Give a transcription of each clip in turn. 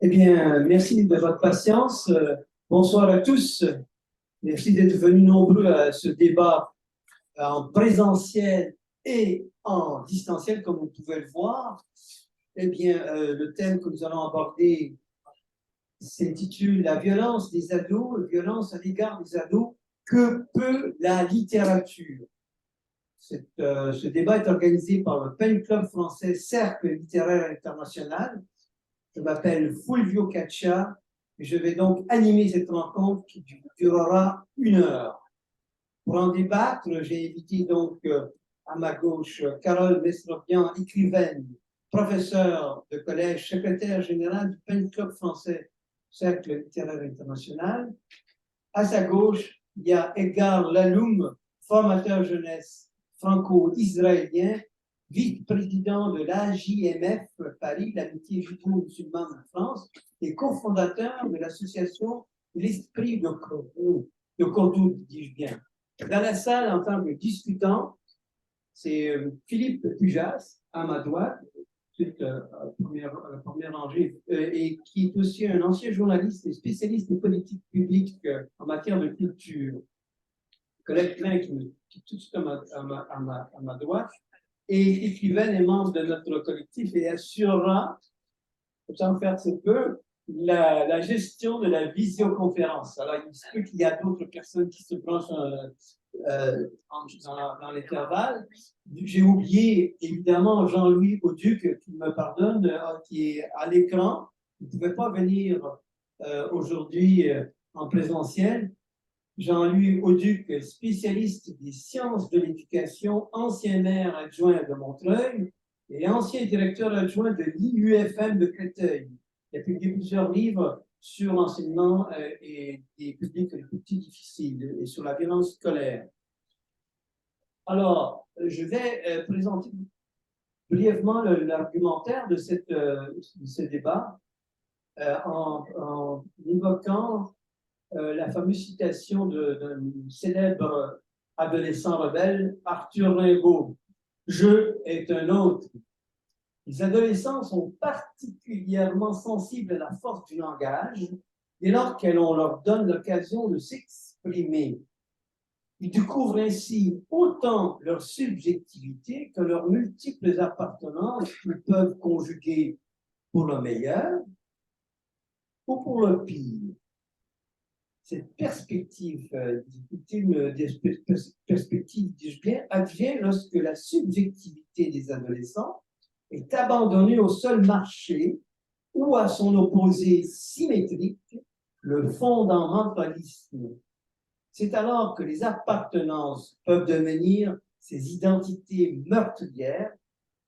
Eh bien, merci de votre patience. Bonsoir à tous. Merci d'être venus nombreux à ce débat en présentiel et en distanciel, comme vous pouvez le voir. Eh bien, le thème que nous allons aborder s'intitule La violence des ados, violence à l'égard des ados. Que peut la littérature? Ce débat est organisé par le Pen Club français Cercle littéraire international. Je m'appelle Fulvio Caccia et je vais donc animer cette rencontre qui durera 1 heure. Pour en débattre, j'ai invité donc à ma gauche Carole Mestropian, écrivaine, professeure de collège, secrétaire générale du Pen Club français Cercle littéraire international. À sa gauche, il y a Edgar Laloum, formateur jeunesse franco-israélien, vice-président de l'AJMF Paris, l'amitié judo-musulmane de France, et cofondateur de l'association L'Esprit de Cordoue, dis-je bien. Dans la salle, en tant que discutant, c'est Philippe Pujas, à ma droite, première rangée, et qui est aussi un ancien journaliste et spécialiste des politiques publiques en matière de culture. Colette Klein, qui est tout de suite à ma droite, et écrivaine et membre de notre collectif et assurera, autant faire se peut, la gestion de la visioconférence. Alors, il se peut qu'il y a d'autres personnes qui se branchent dans l'intervalle. J'ai oublié, évidemment, Jean-Louis Auduc, qui me pardonne, qui est à l'écran. Il ne pouvait pas venir aujourd'hui en présentiel. Jean-Louis Auduc, spécialiste des sciences de l'éducation, ancien maire adjoint de Montreuil et ancien directeur adjoint de l'IUFM de Créteil. Il a publié plusieurs livres sur l'enseignement et des publics les plus difficiles et sur la violence scolaire. Alors, je vais présenter brièvement l'argumentaire de ce débat en évoquant la fameuse citation d'un célèbre adolescent rebelle, Arthur Rimbaud. « Je est un autre ». Les adolescents sont particulièrement sensibles à la force du langage dès lors qu'on leur donne l'occasion de s'exprimer. Ils découvrent ainsi autant leur subjectivité que leurs multiples appartenances qu'ils peuvent conjuguer pour le meilleur ou pour le pire. Cette perspective, dis-je bien, advient lorsque la subjectivité des adolescents est abandonnée au seul marché ou à son opposé symétrique, le fondamentalisme. C'est alors que les appartenances peuvent devenir ces identités meurtrières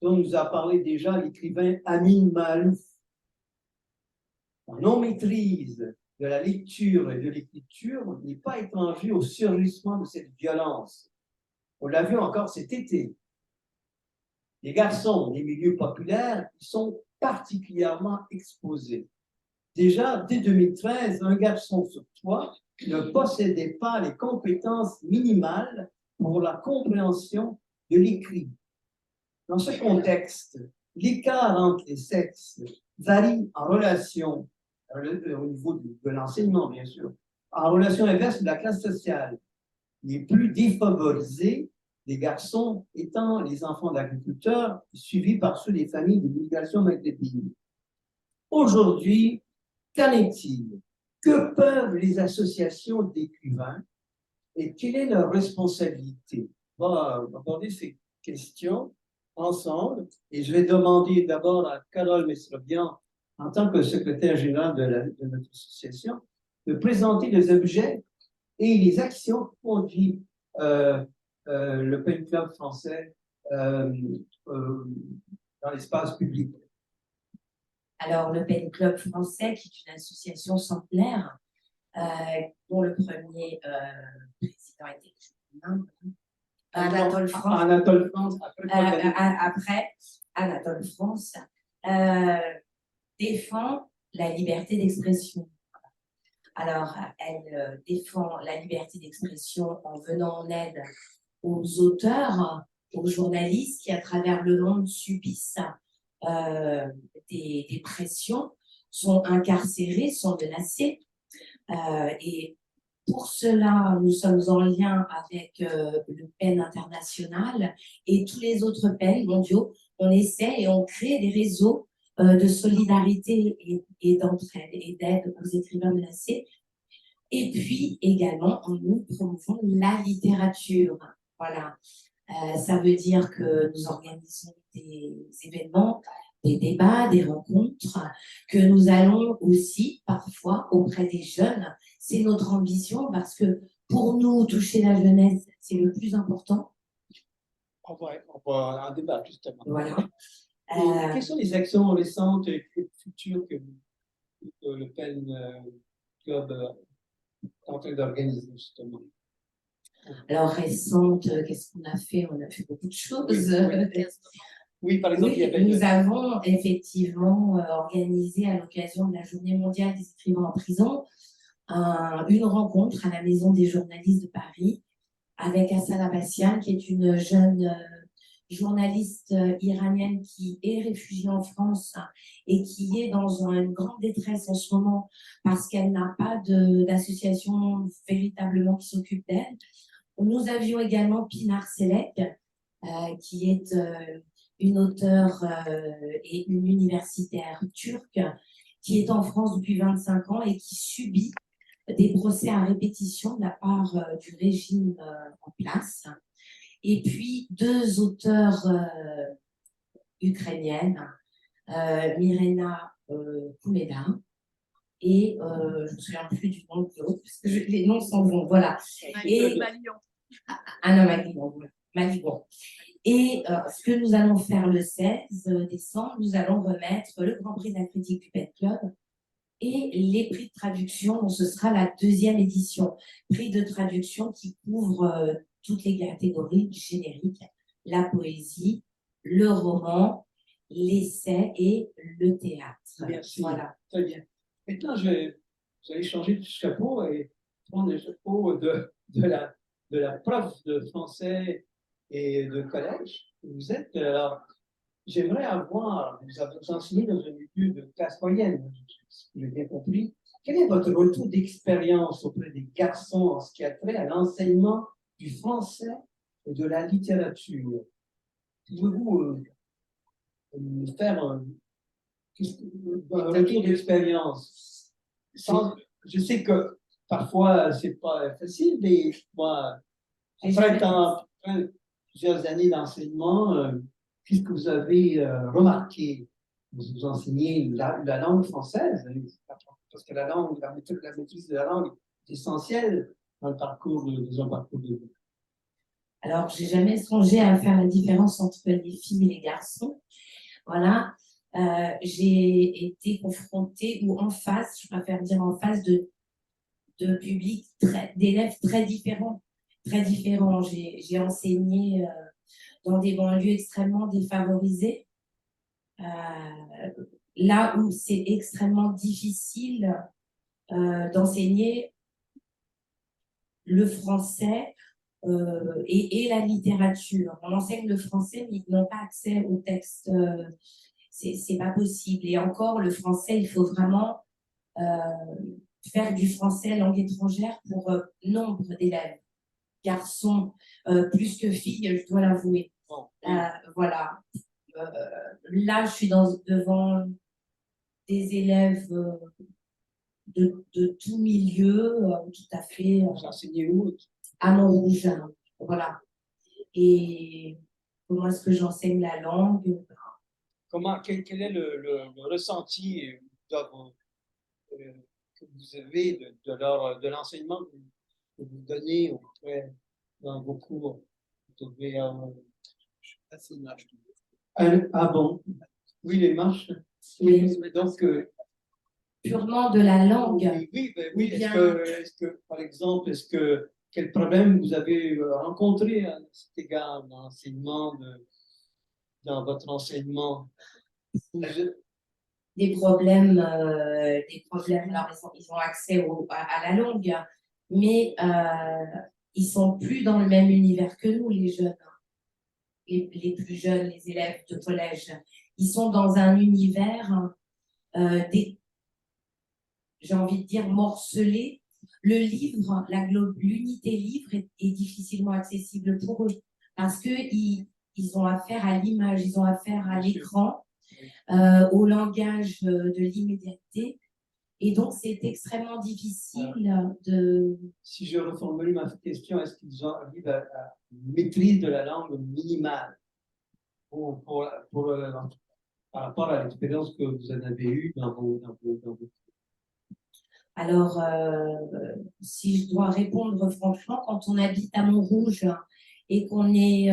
dont nous a parlé déjà l'écrivain Amin Maalouf. La non-maîtrise de la lecture et de l'écriture n'est pas étranger au surgissement de cette violence. On l'a vu encore cet été. Les garçons des milieux populaires y sont particulièrement exposés. Déjà, dès 2013, un garçon sur 3 ne possédait pas les compétences minimales pour la compréhension de l'écrit. Dans ce contexte, l'écart entre les sexes varie en relation, au niveau de l'enseignement bien sûr, en relation inverse de la classe sociale. Les plus défavorisés, les garçons étant les enfants d'agriculteurs, suivis par ceux des familles de migration maghrébine. Aujourd'hui, qu'en est-il? Que peuvent les associations d'écrivains et quelle est leur responsabilité? On va aborder ces questions ensemble et je vais demander d'abord à Carole Mestropian, en tant que secrétaire générale de notre association, de présenter les objets et les actions que conduit le Pen Club français dans l'espace public. Alors, le Pen Club français, qui est une association centenaire, dont le premier président était Anatole France. Anatole France, après Anatole France, défend la liberté d'expression. Alors, elle défend la liberté d'expression en venant en aide aux auteurs, aux journalistes qui, à travers le monde, subissent des pressions, sont incarcérés, sont menacés. Et pour cela, nous sommes en lien avec le PEN international et tous les autres PEN mondiaux. On essaie et on crée des réseaux de solidarité et d'entraide et d'aide aux écrivains menacés. Et puis également, nous promouvons la littérature. Voilà. Ça veut dire que nous organisons des événements, des débats, des rencontres, que nous allons aussi parfois auprès des jeunes. C'est notre ambition parce que pour nous, toucher la jeunesse, c'est le plus important. On va en débattre justement. Voilà. Et quelles sont les actions récentes et futures que le PEN Club est en train d'organiser justement? Alors, récente, qu'est-ce qu'on a fait? On a fait beaucoup de choses. Oui, par exemple, nous avons effectivement organisé à l'occasion de la Journée mondiale des écrivains en prison une rencontre à la Maison des journalistes de Paris avec Hassan Abassian, qui est une jeune journaliste iranienne qui est réfugiée en France et qui est dans une grande détresse en ce moment parce qu'elle n'a pas d'association véritablement qui s'occupe d'elle. Nous avions également Pinar Selek, qui est une auteure et une universitaire turque qui est en France depuis 25 ans et qui subit des procès à répétition de la part du régime en place. Et puis deux auteurs ukrainiennes, Mirena Koumeda et je ne me souviens plus du nom de l'autre, parce que les noms sont bons, voilà. Anna Maliban. Et ce que nous allons faire le 16 décembre, nous allons remettre le Grand Prix de la critique du PEN Club et les prix de traduction. Donc, ce sera la 2e édition. Prix de traduction qui couvre toutes les catégories du générique, la poésie, le roman, l'essai et le théâtre. Merci. Voilà. Très bien. Maintenant, vous allez changer de chapeau et prendre le chapeau de la prof de français et de collège. Vous êtes, alors, j'aimerais avoir, vous enseignez dans un milieu de classe moyenne, si j'ai bien compris. Quel est votre retour d'expérience auprès des garçons en ce qui a trait à l'enseignement du français et de la littérature? Pouvez-vous faire un retour d'expérience? Je sais que parfois, c'est pas facile, mais moi, après plusieurs années d'enseignement, qu'est-ce que vous avez remarqué? Vous enseignez la langue française, parce que la maîtrise de la langue est essentielle dans un parcours de vie. Alors, j'ai jamais songé à faire la différence entre les filles et les garçons. Voilà. J'ai été confrontée ou en face, je préfère dire en face de publics, d'élèves très différents. Très différents. J'ai enseigné dans des banlieues extrêmement défavorisées, là où c'est extrêmement difficile d'enseigner le français et la littérature. On enseigne le français, mais ils n'ont pas accès aux textes. C'est pas possible. Et encore, le français, il faut vraiment faire du français langue étrangère pour nombre d'élèves. Garçons plus que filles, je dois l'avouer. Voilà. Là, je suis devant des élèves de tout milieu, tout à fait. Vous enseignez où? À Montrouge. Voilà. Et comment est-ce que j'enseigne la langue? Quel est le ressenti que vous avez de l'enseignement que vous donnez dans vos cours? Vous devez, ah bon? Oui, les marches. Oui. Donc, purement de la langue. Oui. Est-ce que, par exemple, quel problème vous avez rencontré à cet égard dans votre enseignement? Des problèmes. Alors, ils ont accès à la langue, mais ils sont plus dans le même univers que nous, les jeunes. Les plus jeunes, les élèves de collège. Ils sont dans un univers, j'ai envie de dire, morcelé. Le livre, l'unité livre est difficilement accessible pour eux parce qu'ils ont affaire à l'image, ils ont affaire à l'écran, au langage de l'immédiateté. Et donc, c'est extrêmement difficile de... Si je reformule ma question, est-ce qu'ils arrivent à une maîtrise de la langue minimale par rapport à l'expérience que vous en avez eue dans vos... Alors, si je dois répondre franchement, quand on habite à Montrouge et qu'on est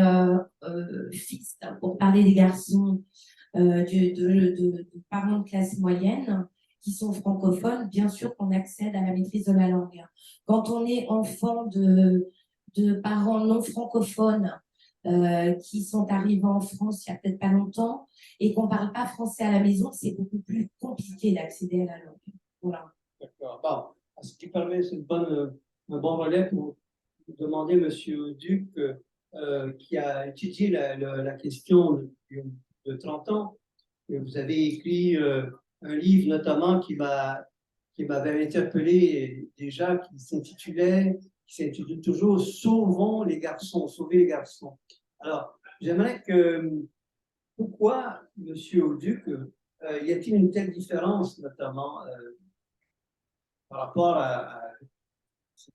fils, pour parler des garçons, de parents de classe moyenne qui sont francophones, bien sûr qu'on accède à la maîtrise de la langue. Quand on est enfant de parents non francophones qui sont arrivés en France il n'y a peut-être pas longtemps et qu'on ne parle pas français à la maison, c'est beaucoup plus compliqué d'accéder à la langue. Voilà. D'accord. Bon, ce qui permet, c'est un bon relais pour demander à M. Duc, qui a étudié la question de 30 ans. Et vous avez écrit un livre notamment qui m'avait interpellé déjà, qui s'intitule toujours Sauvons les garçons, sauver les garçons. Alors, j'aimerais que, pourquoi, M. Auduc, y a-t-il une telle différence, notamment par rapport à ce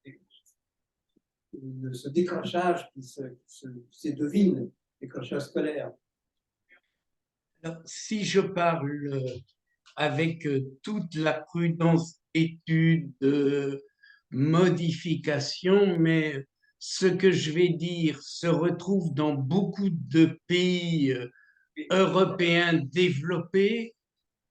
décrochage qui se devine, décrochage scolaire? Alors, si je parle avec toute la prudence d'étude, de modification, mais ce que je vais dire se retrouve dans beaucoup de pays européens développés,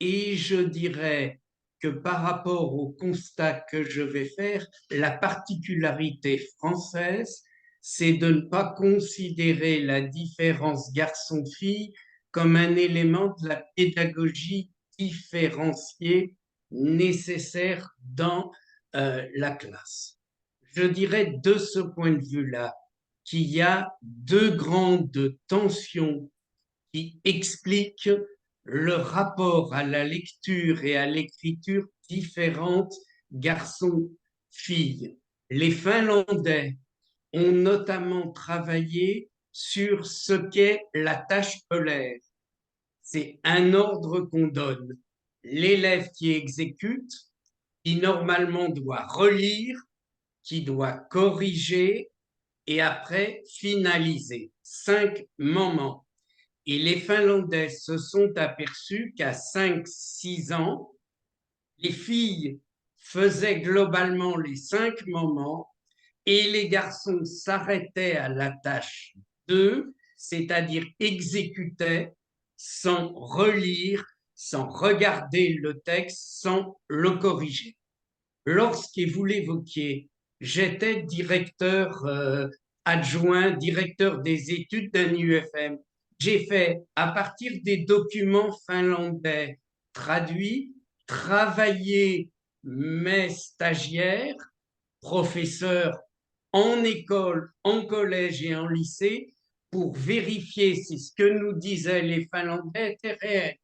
et je dirais que par rapport au constat que je vais faire, la particularité française, c'est de ne pas considérer la différence garçon-fille comme un élément de la pédagogie différenciée nécessaire dans la classe. Je dirais de ce point de vue-là qu'il y a deux grandes tensions qui expliquent le rapport à la lecture et à l'écriture différentes garçons-filles. Les Finlandais ont notamment travaillé sur ce qu'est la tâche scolaire. C'est un ordre qu'on donne. L'élève qui exécute, qui normalement doit relire, qui doit corriger et après finaliser. 5 moments. Et les Finlandais se sont aperçus qu'à 5-6 ans, les filles faisaient globalement les 5 moments et les garçons s'arrêtaient à la tâche 2, c'est-à-dire exécutaient sans relire, sans regarder le texte, sans le corriger. Lorsque vous l'évoquiez, j'étais directeur adjoint, directeur des études d'un UFM. J'ai fait, à partir des documents finlandais traduits, travailler mes stagiaires, professeurs en école, en collège et en lycée pour vérifier si ce que nous disaient les Finlandais était réel.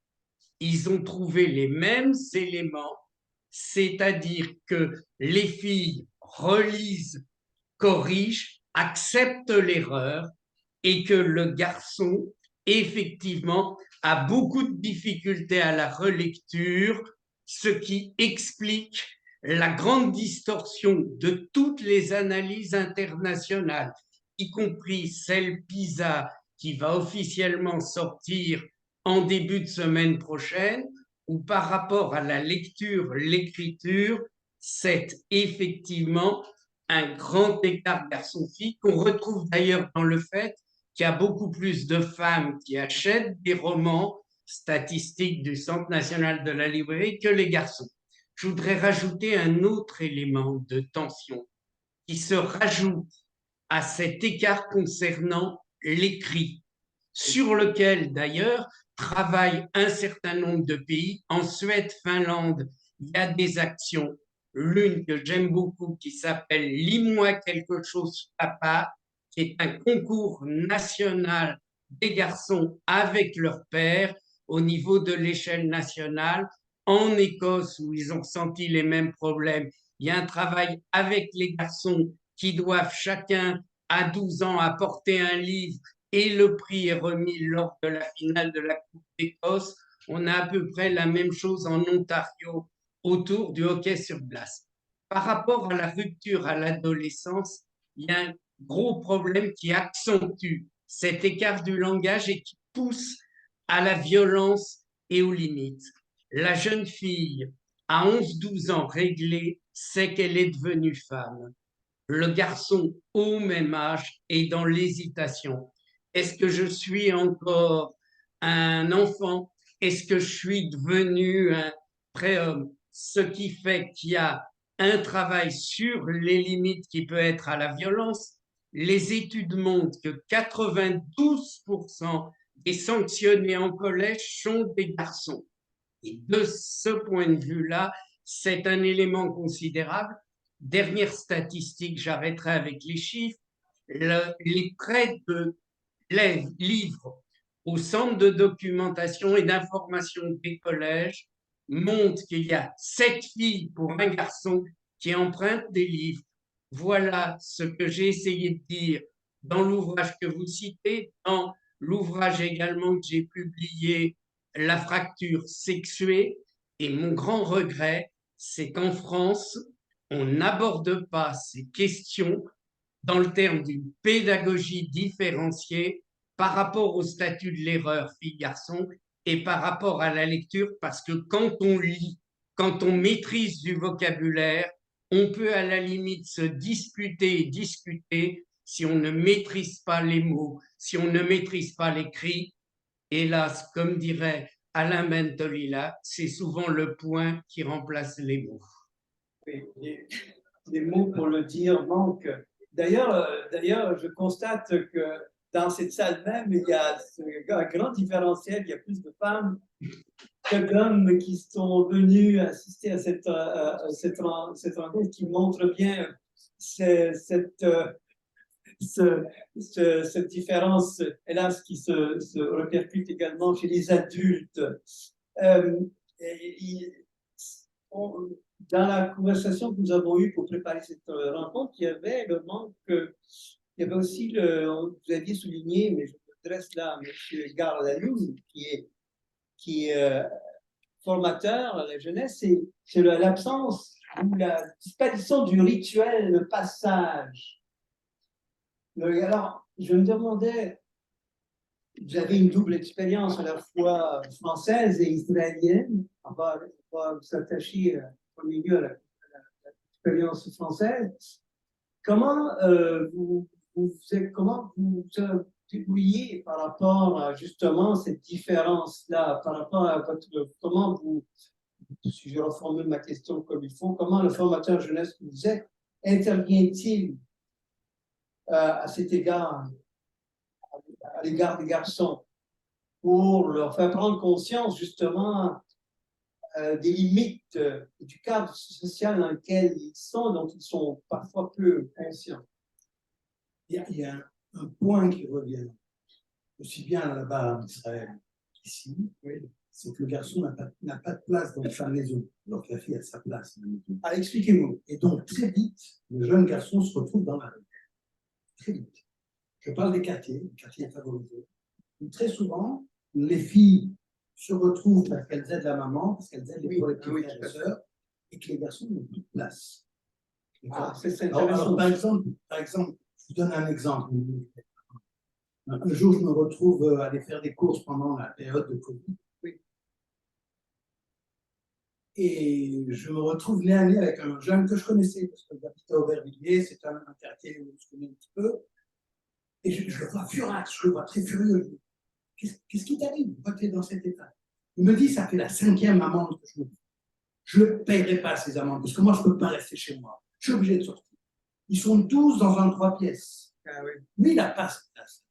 Ils ont trouvé les mêmes éléments, c'est-à-dire que les filles relisent, corrigent, acceptent l'erreur et que le garçon, effectivement, a beaucoup de difficultés à la relecture, ce qui explique la grande distorsion de toutes les analyses internationales, y compris celle PISA qui va officiellement sortir en début de semaine prochaine, où par rapport à la lecture, l'écriture, c'est effectivement un grand écart garçon-fille qu'on retrouve d'ailleurs dans le fait qu'il y a beaucoup plus de femmes qui achètent des romans, statistiques du Centre national de la librairie, que les garçons. Je voudrais rajouter un autre élément de tension qui se rajoute à cet écart concernant l'écrit, sur lequel d'ailleurs travaillent un certain nombre de pays. En Suède, Finlande, il y a des actions. L'une que j'aime beaucoup qui s'appelle Lis-moi quelque chose, papa, qui est un concours national des garçons avec leur père au niveau de l'échelle nationale. En Écosse, où ils ont ressenti les mêmes problèmes, il y a un travail avec les garçons qui doivent chacun à 12 ans apporter un livre et le prix est remis lors de la finale de la Coupe d'Écosse. On a à peu près la même chose en Ontario autour du hockey sur glace. Par rapport à la rupture à l'adolescence, il y a un gros problème qui accentue cet écart du langage et qui pousse à la violence et aux limites. La jeune fille, à 11-12 ans réglée, sait qu'elle est devenue femme. Le garçon, au même âge, est dans l'hésitation. Est-ce que je suis encore un enfant? Est-ce que je suis devenu un préhomme? Ce qui fait qu'il y a un travail sur les limites qui peut être à la violence. Les études montrent que 92% des sanctionnés en collège sont des garçons. Et de ce point de vue-là, c'est un élément considérable. Dernière statistique, j'arrêterai avec les chiffres. Les prêts de livres au centre de documentation et d'information des collèges montrent qu'il y a 7 filles pour un garçon qui empruntent des livres. Voilà ce que j'ai essayé de dire dans l'ouvrage que vous citez, dans l'ouvrage également que j'ai publié, La fracture sexuée. Et mon grand regret, c'est qu'en France, on n'aborde pas ces questions dans le terme d'une pédagogie différenciée par rapport au statut de l'erreur fille-garçon et par rapport à la lecture, parce que quand on lit, quand on maîtrise du vocabulaire, on peut à la limite se disputer et discuter. Si on ne maîtrise pas les mots, si on ne maîtrise pas l'écrit, hélas, comme dirait Alain Bentolila, c'est souvent le point qui remplace les mots. Oui, les mots pour le dire manquent. D'ailleurs, je constate que dans cette salle même, il y a un grand différentiel. Il y a plus de femmes que d'hommes qui sont venus assister à cette rencontre qui montre bien cette différence, hélas, qui se répercute également chez les adultes. Euh, dans la conversation que nous avons eue pour préparer cette rencontre, il y avait le manque, il y avait aussi, vous aviez souligné, mais je m'adresse là à M. Gardalou, qui est formateur à la jeunesse, c'est l'absence ou la disparition du rituel, le passage. Alors, je me demandais, vous avez une double expérience à la fois française et israélienne. On va s'attacher au milieu à l'expérience française. Comment comment vous débrouillez par rapport à justement cette différence-là, par rapport à comment vous, si je reformule ma question comme il faut, comment le formateur jeunesse que vous êtes intervient-il à cet égard, à l'égard des garçons, pour leur faire prendre conscience justement des limites du cadre social dans lequel ils sont, dont ils sont parfois peu conscients. Il y a un point qui revient aussi bien là-bas en Israël qu'ici, oui, c'est que le garçon n'a pas de place dans sa maison, alors que la fille a sa place dans la maison. Ah, expliquez-moi. Et donc, très vite, le jeune garçon se retrouve dans la rue. Très vite. Je parle des quartiers favorisés. Très souvent, les filles se retrouvent parce qu'elles aident la maman, parce qu'elles aident les frères et les sœurs, et que les garçons n'ont plus de place. Ah, c'est alors, par exemple, je vous donne un exemple. Un jour, je me retrouve à aller faire des courses pendant la période de Covid. Oui. Et je me retrouve nez à nez avec un jeune que je connaissais, parce que j'habitais à Aubervilliers, c'est un quartier où je connais un petit peu. Et je le vois furax, je le vois très furieux. Qu'est-ce qui t'arrive? Pourquoi tu es dans cet état? Il me dit, ça fait la 5e amende que je me dis. Je ne paierai pas ces amendes, parce que moi, je ne peux pas rester chez moi. Je suis obligé de sortir. Ils sont tous dans un 3 pièces. Ah, oui. Lui, il n'a pas cette place.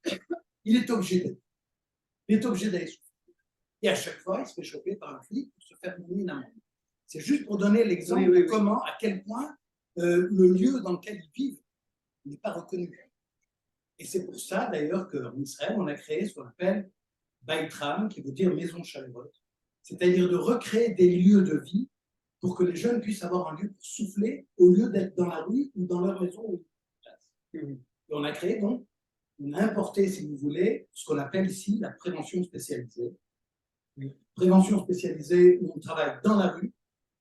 Il est obligé d'aller souffrir. Et à chaque fois, il se fait choper par un flic pour se faire donner une amende. C'est juste pour donner l'exemple de comment, à quel point le lieu dans lequel ils vivent n'est pas reconnu. Et c'est pour ça, d'ailleurs, qu'en Israël, on a créé ce qu'on appelle Baitram, qui veut dire maison chaleureuse, c'est-à-dire de recréer des lieux de vie pour que les jeunes puissent avoir un lieu pour souffler au lieu d'être dans la rue ou dans leur maison ou et on a créé donc, on a importé, si vous voulez, ce qu'on appelle ici la prévention spécialisée. Une prévention spécialisée où on travaille dans la rue,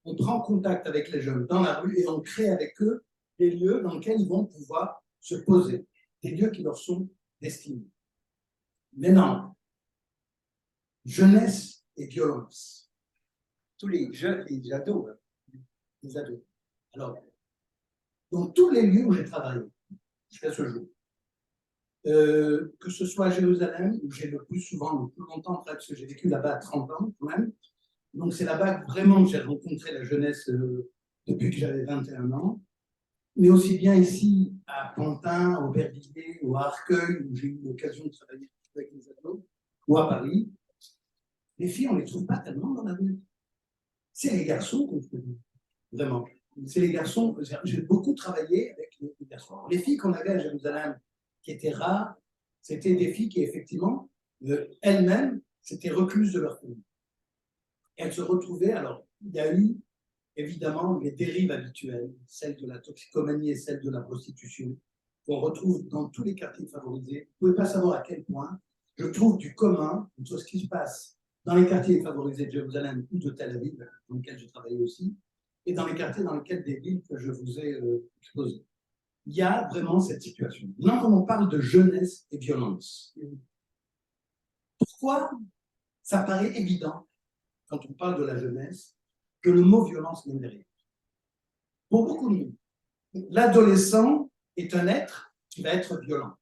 on prend contact avec les jeunes dans la rue et on crée avec eux des lieux dans lesquels ils vont pouvoir se poser, des lieux qui leur sont destinés. Maintenant, jeunesse et violence. Tous les jeunes, les ados. Les ados. Alors, dans tous les lieux où j'ai travaillé jusqu'à ce jour, que ce soit à Jérusalem, où j'ai le plus souvent, le plus longtemps, parce que j'ai vécu là-bas à 30 ans quand même. Donc c'est là-bas que vraiment j'ai rencontré la jeunesse depuis que j'avais 21 ans. Mais aussi bien ici à Pantin, au Aubervilliers ou à Arcueil, où j'ai eu l'occasion de travailler avec les ados, ou à Paris. Les filles, on ne les trouve pas tellement dans la rue. C'est les garçons qu'on trouve, vraiment. C'est les garçons, j'ai beaucoup travaillé avec les garçons. Les filles qu'on avait à Jérusalem, qui étaient rares, c'était des filles qui, effectivement, elles-mêmes, s'étaient recluses de leur famille. Elles se retrouvaient, alors, il y a eu, évidemment, les dérives habituelles, celles de la toxicomanie et celles de la prostitution, qu'on retrouve dans tous les quartiers favorisés. Vous ne pouvez pas savoir à quel point je trouve du commun entre ce qui se passe dans les quartiers favorisés de Jérusalem ou de Tel Aviv, dans lesquels j'ai travaillé aussi, et dans les quartiers dans lesquels des villes que je vous ai exposées. Il y a vraiment cette situation. Maintenant, quand on parle de jeunesse et violence, pourquoi ça paraît évident, quand on parle de la jeunesse, que le mot violence vient derrière? Pour beaucoup de nous, l'adolescent est un être qui va être violent.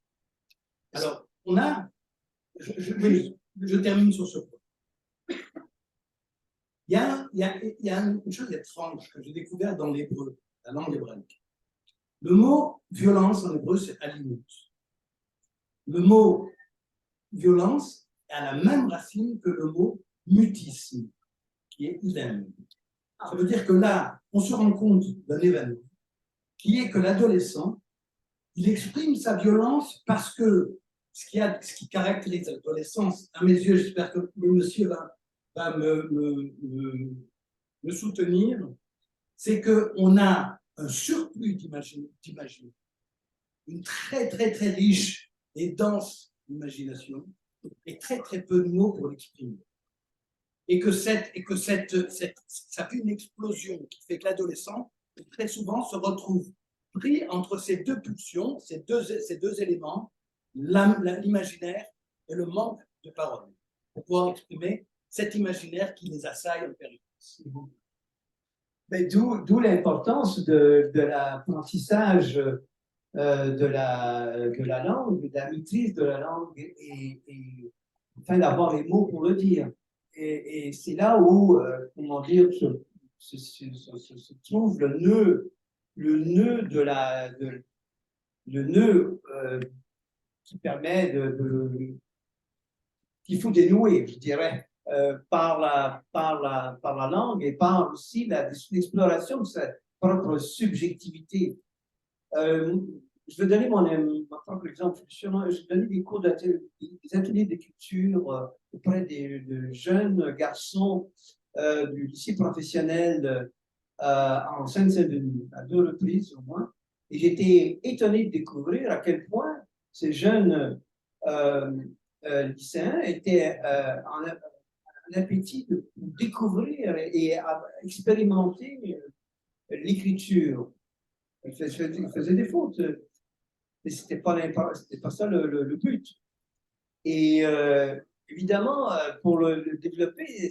Alors, on a, je termine sur ce point. Il y a une chose étrange que j'ai découvert dans l'hébreu, la langue hébraïque. Le mot violence en hébreu, c'est alimut. Le mot violence a la même racine que le mot mutisme, qui est ilem. Ça veut dire que là, on se rend compte d'un événement qui est que l'adolescent, il exprime sa violence parce que ce qui caractérise l'adolescence, à mes yeux, j'espère que le monsieur va me soutenir, c'est qu'on a un surplus d'imagination, une très très très riche et dense imagination, et très très peu de mots pour l'exprimer. Et que ça fait une explosion qui fait que l'adolescent, très souvent, se retrouve pris entre ces deux pulsions, ces deux éléments, l'imaginaire et le manque de parole, pour pouvoir exprimer cet imaginaire qui les assaille en permanence. D'où l'importance de l'apprentissage de la langue, de la maîtrise de la langue et enfin d'avoir les mots pour le dire. Et c'est là où, comment dire, se trouve le nœud qui permet qu'il faut dénouer, je dirais, par la langue et par aussi l'exploration de sa propre subjectivité. Je vais donner mon propre exemple. Je donnais des cours des ateliers d'écriture auprès de jeunes garçons du lycée professionnel en Seine-Saint-Denis, à 2 reprises au moins. Et j'étais étonné de découvrir à quel point ces jeunes lycéens étaient en appétit de découvrir et à expérimenter l'écriture. Ils faisaient des fautes, mais c'était pas ça le but. Et évidemment, pour le développer,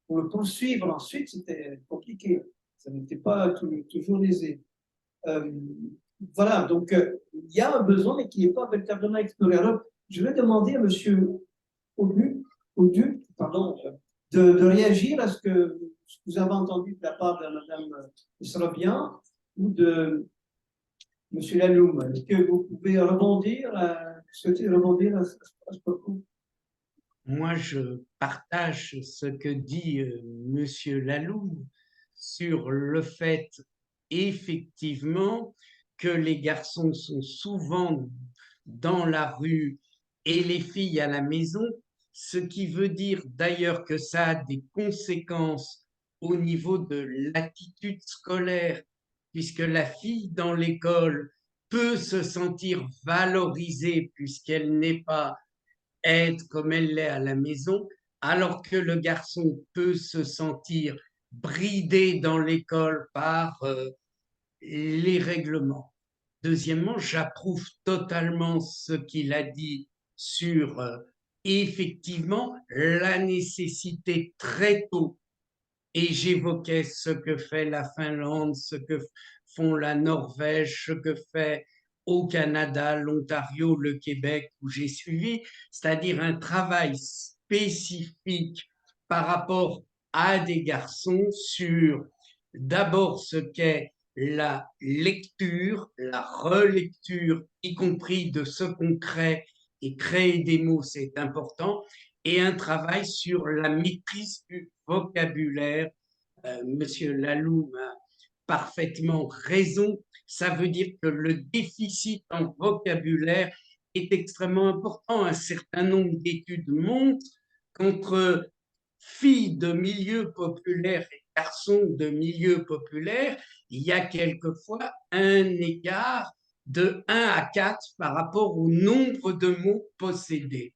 pour le poursuivre ensuite, c'était compliqué. Ça n'était pas toujours aisé. Voilà, donc il y a un besoin qui n'est pas véritablement exploré. Alors, je vais demander à M. Audu, pardon, de réagir à ce que vous avez entendu de la part de Mme Srabian ou de M. Laloum. Est-ce que vous pouvez souhaiter rebondir à ce propos? Moi, je partage ce que dit M. Laloum sur le fait, effectivement, que les garçons sont souvent dans la rue et les filles à la maison, ce qui veut dire d'ailleurs que ça a des conséquences au niveau de l'attitude scolaire, puisque la fille dans l'école peut se sentir valorisée puisqu'elle n'est pas aide comme elle l'est à la maison, alors que le garçon peut se sentir bridé dans l'école par les règlements. Deuxièmement, j'approuve totalement ce qu'il a dit sur effectivement la nécessité très tôt, et j'évoquais ce que fait la Finlande, ce que font la Norvège, ce que fait au Canada, l'Ontario, le Québec, où j'ai suivi, c'est-à-dire un travail spécifique par rapport à des garçons sur d'abord ce qu'est la lecture, la relecture, y compris de ce qu'on crée, et créer des mots, c'est important, et un travail sur la maîtrise du vocabulaire. Monsieur Laloux a parfaitement raison. Ça veut dire que le déficit en vocabulaire est extrêmement important. Un certain nombre d'études montrent qu'entre filles de milieux populaires et garçons de milieux populaires, il y a quelquefois un écart de 1 à 4 par rapport au nombre de mots possédés.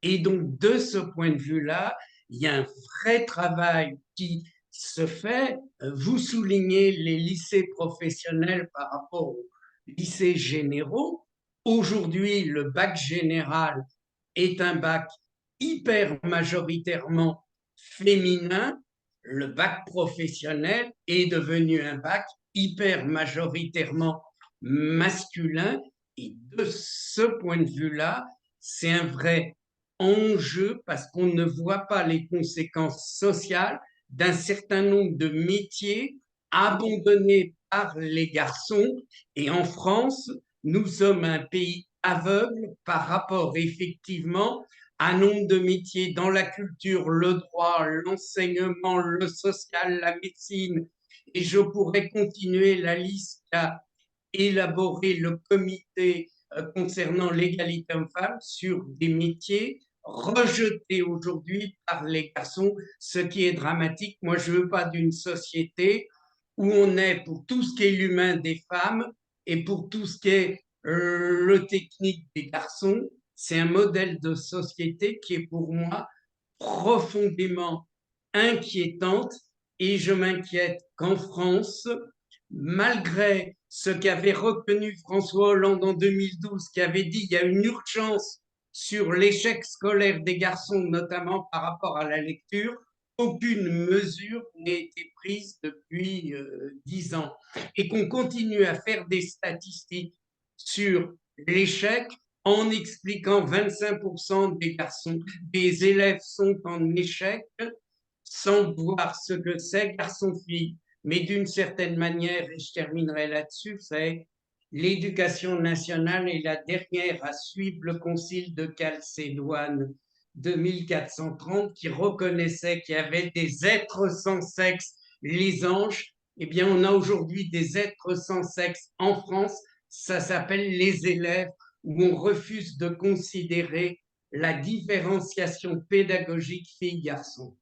Et donc, de ce point de vue-là, il y a un vrai travail qui se fait. Vous soulignez les lycées professionnels par rapport aux lycées généraux. Aujourd'hui, le bac général est un bac hyper majoritairement féminin. Le bac professionnel est devenu un bac hyper majoritairement masculin. Et de ce point de vue-là, c'est un vrai enjeu parce qu'on ne voit pas les conséquences sociales d'un certain nombre de métiers abandonnés par les garçons. Et en France, nous sommes un pays aveugle par rapport effectivement à un nombre de métiers dans la culture, le droit, l'enseignement, le social, la médecine. Et je pourrais continuer la liste qu'a élaboré le comité concernant l'égalité homme-femme sur des métiers rejetés aujourd'hui par les garçons, ce qui est dramatique. Moi, je ne veux pas d'une société où on est pour tout ce qui est l'humain des femmes et pour tout ce qui est le technique des garçons. C'est un modèle de société qui est pour moi profondément inquiétante, et je m'inquiète qu'en France, malgré ce qu'avait reconnu François Hollande en 2012, qui avait dit qu'il y a une urgence sur l'échec scolaire des garçons, notamment par rapport à la lecture, aucune mesure n'a été prise depuis 10 ans. Et qu'on continue à faire des statistiques sur l'échec en expliquant 25% des garçons, des élèves sont en échec, sans voir ce que c'est garçon-fille. Mais d'une certaine manière, et je terminerai là-dessus, c'est l'éducation nationale est la dernière à suivre le concile de Chalcédoine de 1430 qui reconnaissait qu'il y avait des êtres sans sexe, les anges. Eh bien, on a aujourd'hui des êtres sans sexe en France, ça s'appelle les élèves, où on refuse de considérer la différenciation pédagogique filles-garçons.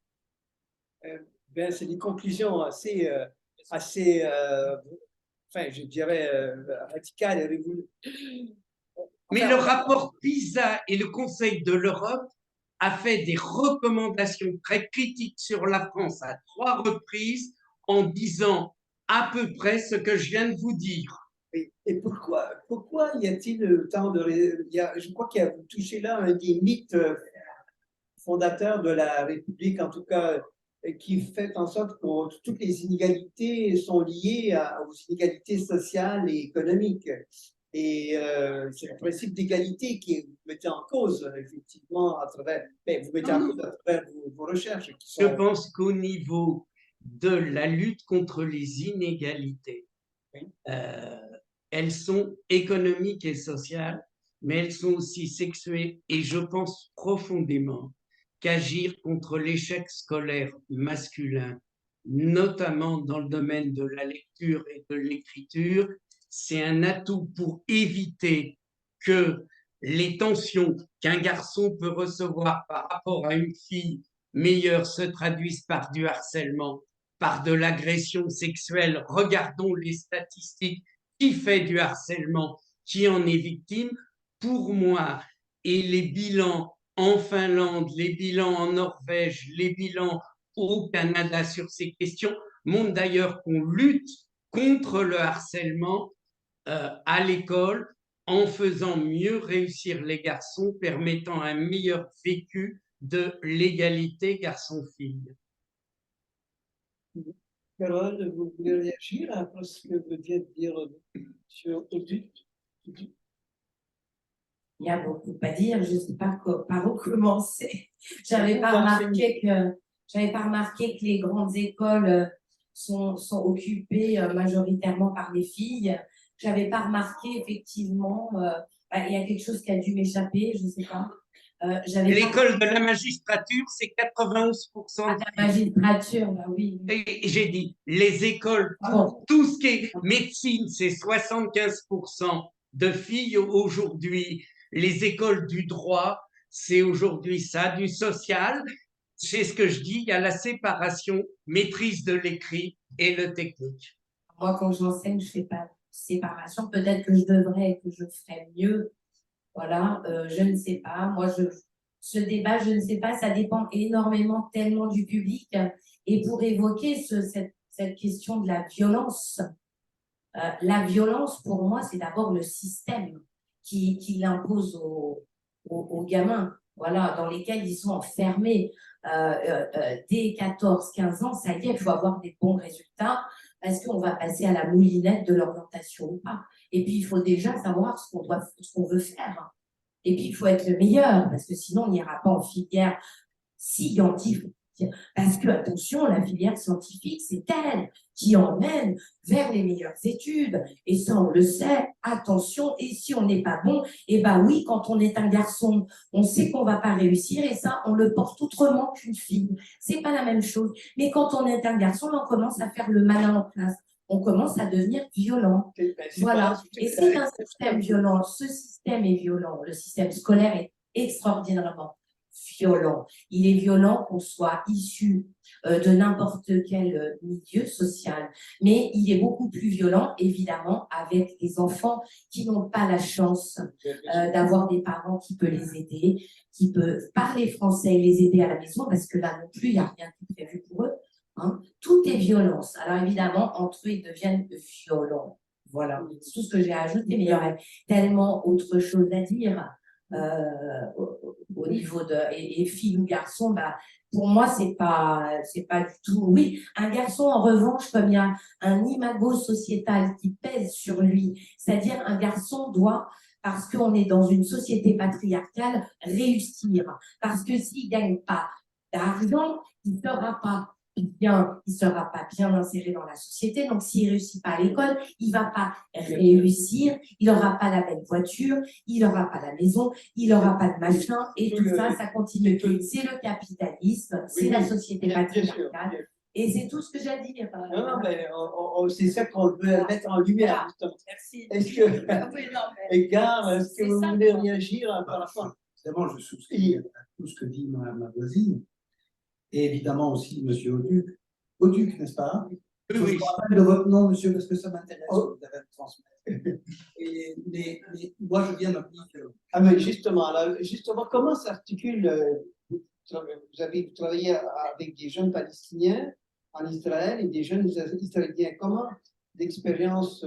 Ben, c'est des conclusions assez enfin, je dirais, radicales et révolutionnaires. Mais le rapport PISA et le Conseil de l'Europe a fait des recommandations très critiques sur la France à 3 reprises en disant à peu près ce que je viens de vous dire. Et pourquoi y a-t-il tant de... je crois qu'il y a touché là un des mythes fondateurs de la République, en tout cas, qui fait en sorte que toutes les inégalités sont liées aux inégalités sociales et économiques. Et c'est le principe d'égalité qui vous mettez en cause, effectivement, à travers, vous mettez en cause à travers vos recherches. Je pense qu'au niveau de la lutte contre les inégalités, oui, elles sont économiques et sociales, mais elles sont aussi sexuées. Et je pense profondément qu'agir contre l'échec scolaire masculin, notamment dans le domaine de la lecture et de l'écriture, c'est un atout pour éviter que les tensions qu'un garçon peut recevoir par rapport à une fille meilleure se traduisent par du harcèlement, par de l'agression sexuelle. Regardons les statistiques. Qui fait du harcèlement? Qui en est victime? Pour moi, et les bilans en Finlande, les bilans en Norvège, les bilans au Canada sur ces questions montrent d'ailleurs qu'on lutte contre le harcèlement à l'école en faisant mieux réussir les garçons, permettant un meilleur vécu de l'égalité garçon-fille. Carole, vous voulez réagir à ce que vient de dire M. Auduc? Il y a beaucoup à dire, je ne sais pas par où commencer. J'avais pas remarqué que les grandes écoles sont occupées majoritairement par les filles. J'avais pas remarqué effectivement, il y a quelque chose qui a dû m'échapper, je ne sais pas. L'école de la magistrature, c'est 91%. Ah, la magistrature, bah oui. Et j'ai dit, les écoles, tout ce qui est médecine, c'est 75% de filles aujourd'hui. Les écoles du droit, c'est aujourd'hui ça, du social. C'est ce que je dis, il y a la séparation, maîtrise de l'écrit et le technique. Moi, quand j'enseigne, je ne fais pas de séparation. Peut-être que je devrais et que je ferais mieux. Voilà, je ne sais pas. Moi, ce débat, je ne sais pas, ça dépend énormément tellement du public. Et pour évoquer cette question de la violence, pour moi, c'est d'abord le système qui l'impose aux gamins, voilà, dans lesquels ils sont enfermés dès 14-15 ans. Ça y est, il faut avoir des bons résultats parce qu'on va passer à la moulinette de l'orientation ou pas. Et puis, il faut déjà savoir ce qu'on veut faire. Et puis, il faut être le meilleur, parce que sinon, on n'ira pas en filière scientifique. Parce que, attention, la filière scientifique, c'est elle qui emmène vers les meilleures études. Et ça, on le sait, attention. Et si on n'est pas bon, eh bien oui, quand on est un garçon, on sait qu'on ne va pas réussir, et ça, on le porte autrement qu'une fille. C'est pas la même chose. Mais quand on est un garçon, on commence à faire le malin en classe. On commence à devenir violent. Voilà. Et c'est un système violent. Ce système est violent. Le système scolaire est extraordinairement violent. Il est violent qu'on soit issu de n'importe quel milieu social, mais il est beaucoup plus violent, évidemment, avec les enfants qui n'ont pas la chance d'avoir des parents qui peuvent les aider, qui peuvent parler français et les aider à la maison, parce que là non plus, il n'y a rien qui est prévu pour eux. Hein. Tout est violence. Alors évidemment, entre eux, ils deviennent violents. Voilà, c'est tout ce que j'ai ajouté, mais il y aurait tellement autre chose à dire. Au niveau de et filles ou garçons, bah, pour moi c'est pas du tout. Oui, un garçon en revanche, comme il y a un imago sociétal qui pèse sur lui, c'est-à-dire un garçon doit, parce qu'on est dans une société patriarcale, réussir, parce que s'il gagne pas d'argent, il sera pas bien inséré dans la société. Donc, s'il réussit pas à l'école, il va pas réussir, il n'aura pas la belle voiture, il n'aura pas la maison, il n'aura pas de machin, et tout ça, ça continue. C'est le capitalisme, c'est la société patriarcale, et c'est tout ce que j'ai à dire. Non, mais c'est ça qu'on veut mettre en lumière, justement. Merci. Est-ce que, Edgar, est-ce que vous voulez réagir par rapport à... Évidemment, je souscris à tout ce que dit ma voisine. Et évidemment aussi M. Auduc. Auduc, n'est-ce pas? Je me rappelle de votre nom, monsieur, parce que ça m'intéresse. Vous avez transmettre. Mais moi, je viens d'un pays que... Ah, mais justement, comment s'articule... Vous avez travaillé avec des jeunes Palestiniens en Israël et des jeunes Israéliens. Comment d'expérience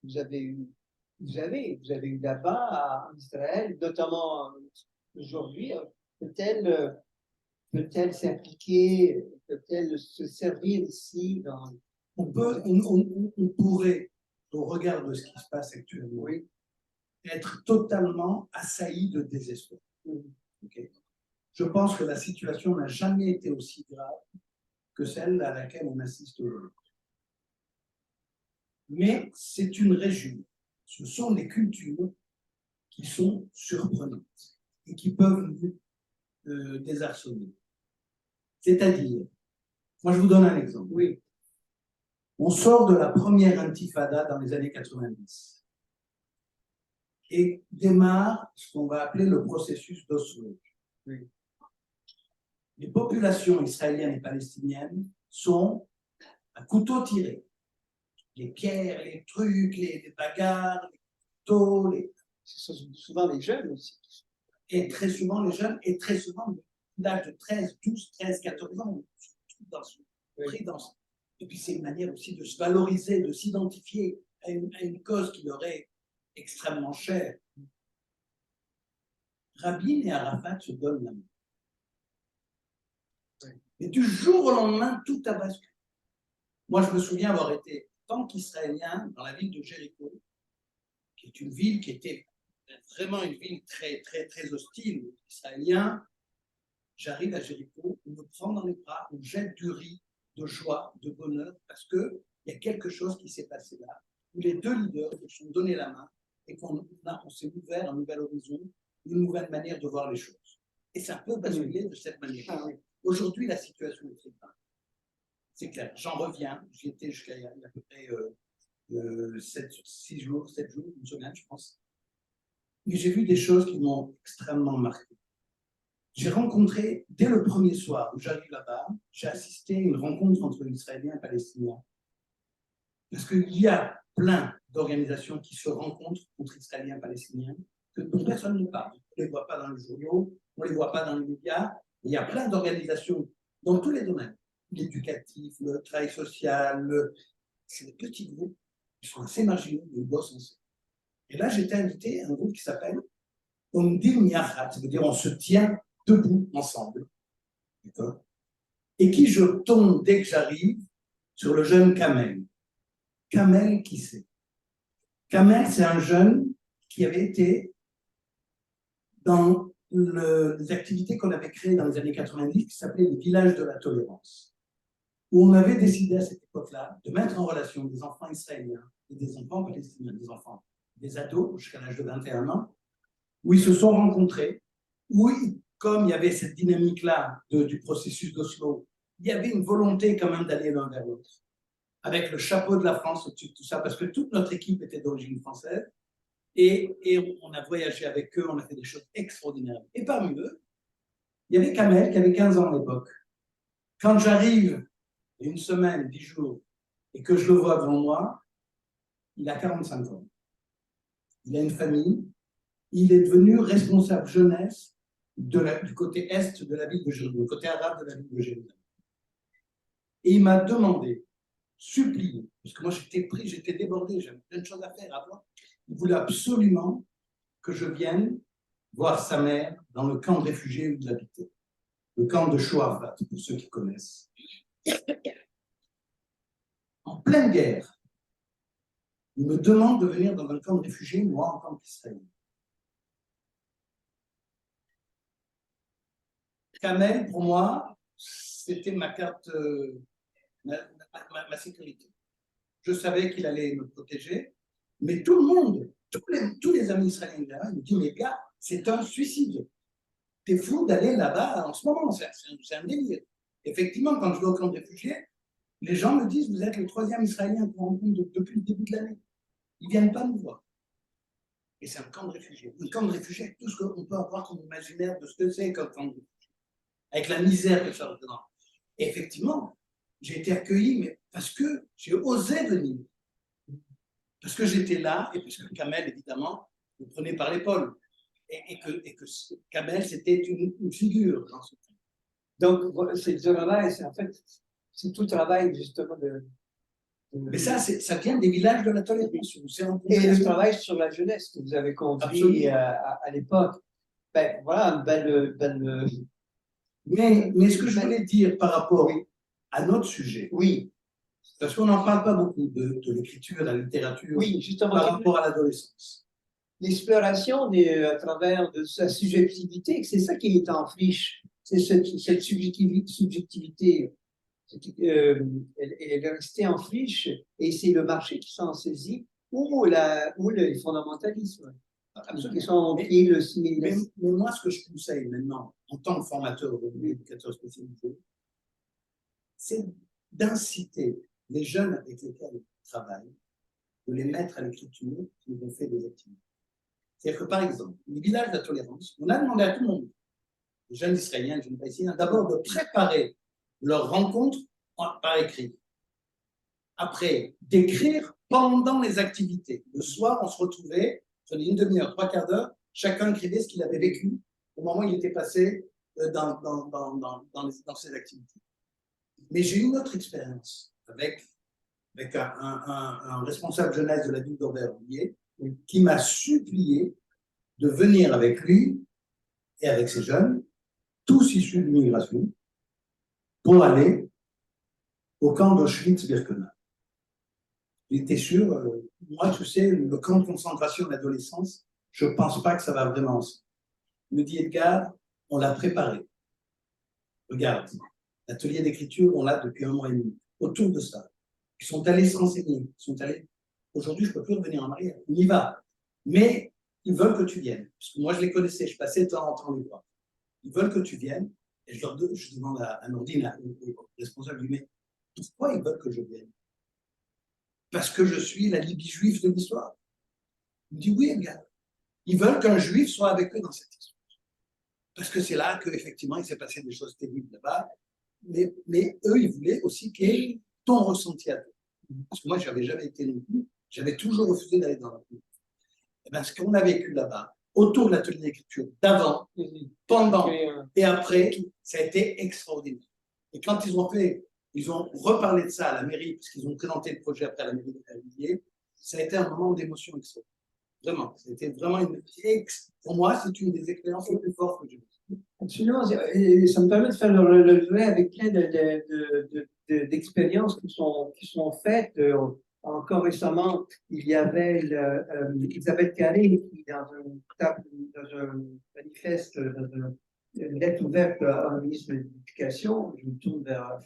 vous avez eu là-bas en Israël, notamment aujourd'hui, peut-elle s'impliquer, peut-elle se servir ici dans... On pourrait, au regard de ce qui se passe actuellement, oui, être totalement assailli de désespoir. Okay. Je pense que la situation n'a jamais été aussi grave que celle à laquelle on assiste aujourd'hui. Mais c'est une région, ce sont des cultures qui sont surprenantes et qui peuvent nous désarçonner. C'est-à-dire, moi je vous donne un exemple. Oui. On sort de la première intifada dans les années 90. et démarre ce qu'on va appeler le processus d'Oslo. Oui. Les populations israéliennes et palestiniennes sont à couteau tiré. Les pierres, les trucs, les bagarres, les couteaux, Ce sont souvent les jeunes aussi. et très souvent les jeunes, et très souvent l'âge de 13, 12, 13, 14 ans, pris dans ce. Et puis c'est une manière aussi de se valoriser, de s'identifier à une cause qui leur est extrêmement chère. Rabin et Arafat se donnent la main. Et du jour au lendemain, tout a basculé. Moi, je me souviens avoir été tant qu'Israélien dans la ville de Jéricho, qui est une ville qui était vraiment une ville très, très, très hostile aux Israéliens. J'arrive à Jéricho, on me prend dans les bras, on jette du riz de joie, de bonheur, parce qu'il y a quelque chose qui s'est passé là, où les deux leaders se sont donné la main et qu'on s'est ouvert un nouvel horizon, une nouvelle manière de voir les choses. Et ça peut basculer de cette manière. Ah, oui. Aujourd'hui, la situation est très grave. C'est clair, j'en reviens, j'y étais jusqu'à il y a à peu près 7 jours, une semaine, je pense. Mais j'ai vu des choses qui m'ont extrêmement marqué. J'ai rencontré, dès le premier soir où j'arrive là-bas, j'ai assisté à une rencontre entre Israéliens et Palestiniens. Parce qu'il y a plein d'organisations qui se rencontrent entre Israéliens et Palestiniens, dont personne ne parle. On ne les voit pas dans les journaux, on ne les voit pas dans les médias. Il y a plein d'organisations dans tous les domaines. L'éducatif, le travail social, c'est des petits groupes qui sont assez marginaux, mais ils bossent ensemble. Et là, j'étais invité à un groupe qui s'appelle Omdim Yachat, ça veut dire on se tient debout ensemble. D'accord ? Et qui je tombe dès que j'arrive sur le jeune Kamel. Kamel, qui c'est ? Kamel, c'est un jeune qui avait été dans les activités qu'on avait créées dans les années 90 qui s'appelaient les villages de la tolérance, où on avait décidé à cette époque-là de mettre en relation des enfants israéliens et des enfants palestiniens, des enfants, des ados jusqu'à l'âge de 21 ans, où ils se sont rencontrés, où, comme il y avait cette dynamique-là du processus d'Oslo, il y avait une volonté quand même d'aller l'un vers l'autre, avec le chapeau de la France au-dessus de tout ça, parce que toute notre équipe était d'origine française, et on a voyagé avec eux, on a fait des choses extraordinaires. Et parmi eux, il y avait Kamel qui avait 15 ans à l'époque. Quand j'arrive, une semaine, 10 jours, et que je le vois devant moi, il a 45 ans. Il a une famille, il est devenu responsable jeunesse du côté est de la ville de Jérusalem, du côté arabe de la ville de Jérusalem. Et il m'a demandé, supplié, parce que moi j'étais pris, j'étais débordé, j'avais plein de choses à faire, à voir. Il voulait absolument que je vienne voir sa mère dans le camp de réfugiés où il habitait, le camp de Shoafat, pour ceux qui connaissent. En pleine guerre, il me demande de venir dans un camp de réfugiés, moi en tant qu'Israélien. Kamel, pour moi, c'était ma carte, ma sécurité. Je savais qu'il allait me protéger, mais tout le monde, tous les amis israéliens là-bas, ils me disent, mais gars, c'est un suicide. T'es fou d'aller là-bas en ce moment, c'est un délire. Effectivement, quand je vais au camp de réfugiés, les gens me disent, vous êtes le 3e Israélien qu'on rencontre depuis le début de l'année. Ils ne viennent pas nous voir. Et c'est un camp de réfugiés. Un camp de réfugiés, tout ce qu'on peut avoir comme imaginaire de ce que c'est qu'un camp de réfugiés, avec la misère que ça représente. Et effectivement, j'ai été accueilli, mais parce que j'ai osé venir. Parce que j'étais là, et parce que Kamel, évidemment, me prenait par l'épaule. Et que Kamel, c'était une figure dans ce film. Donc, ces zones-là, en fait, c'est tout travail justement Mais ça vient des villages de la tolérance. Et le travail sur la jeunesse que vous avez conduit à l'époque. Ben, voilà, Mais ce que je voulais dire par rapport à notre sujet, oui, parce qu'on n'en parle pas beaucoup de l'écriture, de la littérature, oui, justement, par rapport à l'adolescence. l'exploration à travers de sa subjectivité, c'est ça qui est en friche, c'est cette subjectivité. Elle est restée en friche et c'est le marché qui s'en saisit ou le fondamentalisme. Qui sont pris le similaire. Mais moi, ce que je conseille maintenant, en tant que formateur ou éducateur spécialisé, c'est d'inciter les jeunes avec lesquels ils travaillent, de les mettre à l'écriture, qui ont fait des activités. C'est-à-dire que, par exemple, les villages de la tolérance, on a demandé à tout le monde, les jeunes Israéliens, les jeunes Palestiniens, d'abord de préparer leur rencontre par écrit. Après, d'écrire pendant les activités. Le soir, on se retrouvait, prenait une demi-heure, trois quarts d'heure, chacun écrivait ce qu'il avait vécu au moment où il était passé dans ces activités. Mais j'ai eu une autre expérience avec un responsable jeunesse de la ville d'Aubervilliers qui m'a supplié de venir avec lui et avec ses jeunes, tous issus de l'immigration, pour aller au camp d'Auschwitz-Birkenau. Il était sûr, moi, tu sais, le camp de concentration de l'adolescence, je ne pense pas que ça va vraiment. Il me dit, Edgar, on l'a préparé. Regarde, l'atelier d'écriture, on l'a depuis 1 mois et demi. Autour de ça, ils sont allés se renseigner. Ils sont allés. Aujourd'hui, je ne peux plus revenir en arrière. On y va. Mais ils veulent que tu viennes. Parce que moi, je les connaissais. Je passais de temps en temps les voir. Ils veulent que tu viennes. Et je demande à Nordine, au responsable, je lui dis, mais pourquoi ils veulent que je vienne? Parce que je suis la Libye juive de l'histoire. Il me dit, oui, regarde. Ils veulent qu'un juif soit avec eux dans cette histoire. Parce que c'est là qu'effectivement, il s'est passé des choses terribles là-bas. Mais eux, ils voulaient aussi qu'il y ait ton ressenti à toi. Parce que moi, je n'avais jamais été non plus. J'avais toujours refusé d'aller dans la cour. Et bien, ce qu'on a vécu là-bas, autour de l'atelier d'écriture, d'avant, pendant et après, ça a été extraordinaire. Et quand ils ont reparlé de ça à la mairie, parce qu'ils ont présenté le projet après à la mairie de Villiers, ça a été un moment d'émotion extraordinaire. Vraiment, c'était vraiment pour moi, c'est une des expériences les plus fortes que j'ai vécues. Absolument, et ça me permet de faire le relevé avec plein d'expériences qui sont faites. Encore récemment, il y avait Elisabeth Carré qui, dans un manifeste, dans une lettre ouverte au ministre de l'Éducation, je me tourne vers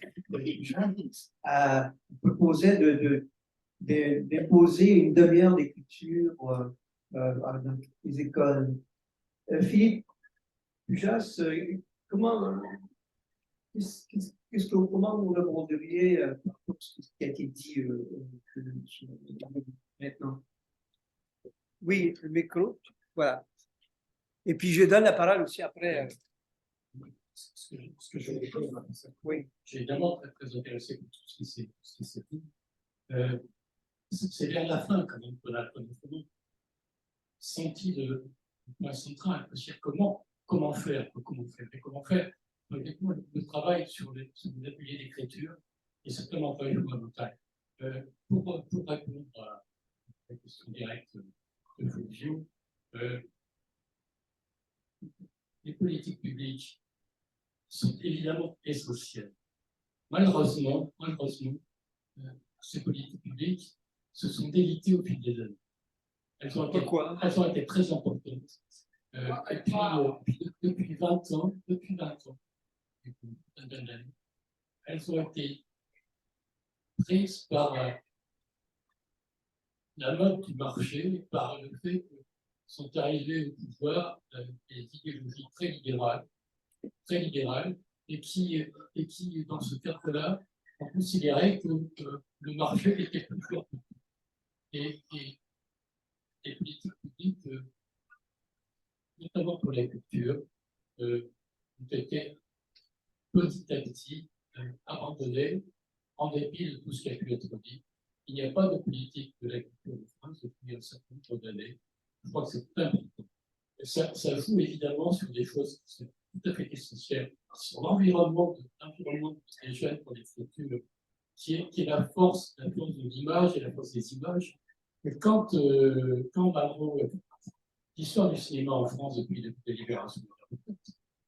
Jean, proposait de déposer une demi-heure d'écriture dans les écoles. Philippe Pujas, comment vous répondriez à ce qui a été dit maintenant? Oui, le micro, voilà. Et puis je donne la parole aussi après. Ce que je voulais dire, oui. J'ai évidemment très intéressé par tout ce qui s'est dit. C'est vers la fin, quand même, qu'on a senti le point central, c'est-à-dire comment faire. Honnêtement, le travail sur les ateliers d'écriture est certainement pas fondamental. Pour répondre à la question directe de Fulvio, les politiques publiques sont évidemment essentielles. Malheureusement, ces politiques publiques se sont délitées au fil des années. Elles ont été très importantes. Depuis 20 ans, elles ont été prises par la mode du marché, par le fait que sont arrivées au pouvoir des idéologies très libérales, et qui, dans ce cadre-là, ont considéré que le marché était plus fort. Et les politiques publiques, notamment pour la culture, ont été petit à petit abandonnées en dépit de tout ce qui a pu être dit. Il n'y a pas de politique de la culture de France depuis un certain nombre d'années. Je crois que c'est important. Ça joue évidemment sur des choses qui sont tout à fait essentielles, sur l'environnement des jeunes pour l'écriture, qui est la force de l'image et la force des images. Mais quand l'histoire du cinéma en France depuis la libération,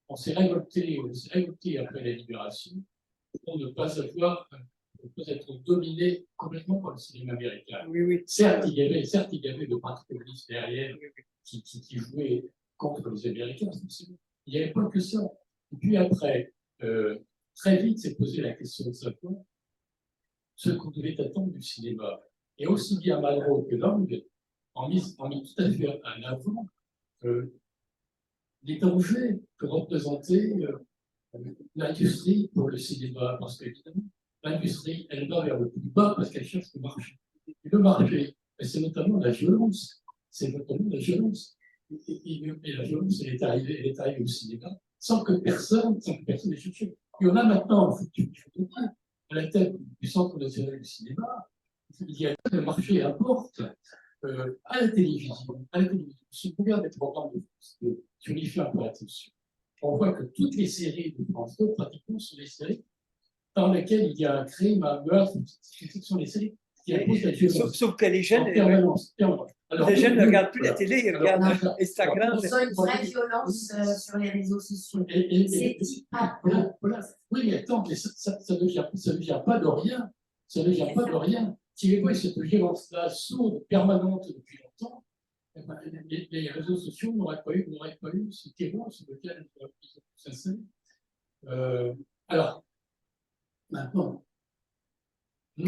on s'est révolté après la libération pour ne pas être dominé complètement par le cinéma américain. Oui. Certes, il y avait de patriotisme derrière qui jouait contre les Américains. Il n'y avait pas que ça. Et puis après, très vite s'est posé la question de savoir ce qu'on devait attendre du cinéma. Et aussi bien Malraux que Lang ont mis tout à fait en avant les dangers que représentait l'industrie pour le cinéma. Parce qu'évidemment, l'industrie, elle va vers le plus bas parce qu'elle cherche le marché. Et le marché, c'est notamment la violence. Et la violence, elle est arrivée au cinéma sans que personne n'ait cherché. Et on a maintenant, à la tête du Centre national du cinéma, il y a un marché à porte à la télévision. Si vous regardez les programmes de France 2, sur les fait un peu attention, on voit que toutes les séries de France 2, pratiquement, sont des séries dans lesquelles il y a un crime, un meurtre, ce sont les séries qui imposent la violence. Sauf que les jeunes, En permanence. Alors, les jeunes ne regardent plus voilà. la télé, ils Alors, regardent Instagram. On sent une vraie violence sur les réseaux sociaux. C'est dit pas. Voilà. Oui, mais attends, mais ça ne vient pas de rien. Ça ne vient pas de rien. Si vous voyez cette violence-là sourde, permanente depuis longtemps, eh ben, les réseaux sociaux n'auraient pas eu ce terreau sur lequel ils ont pu s'installer. Alors, maintenant, Oui,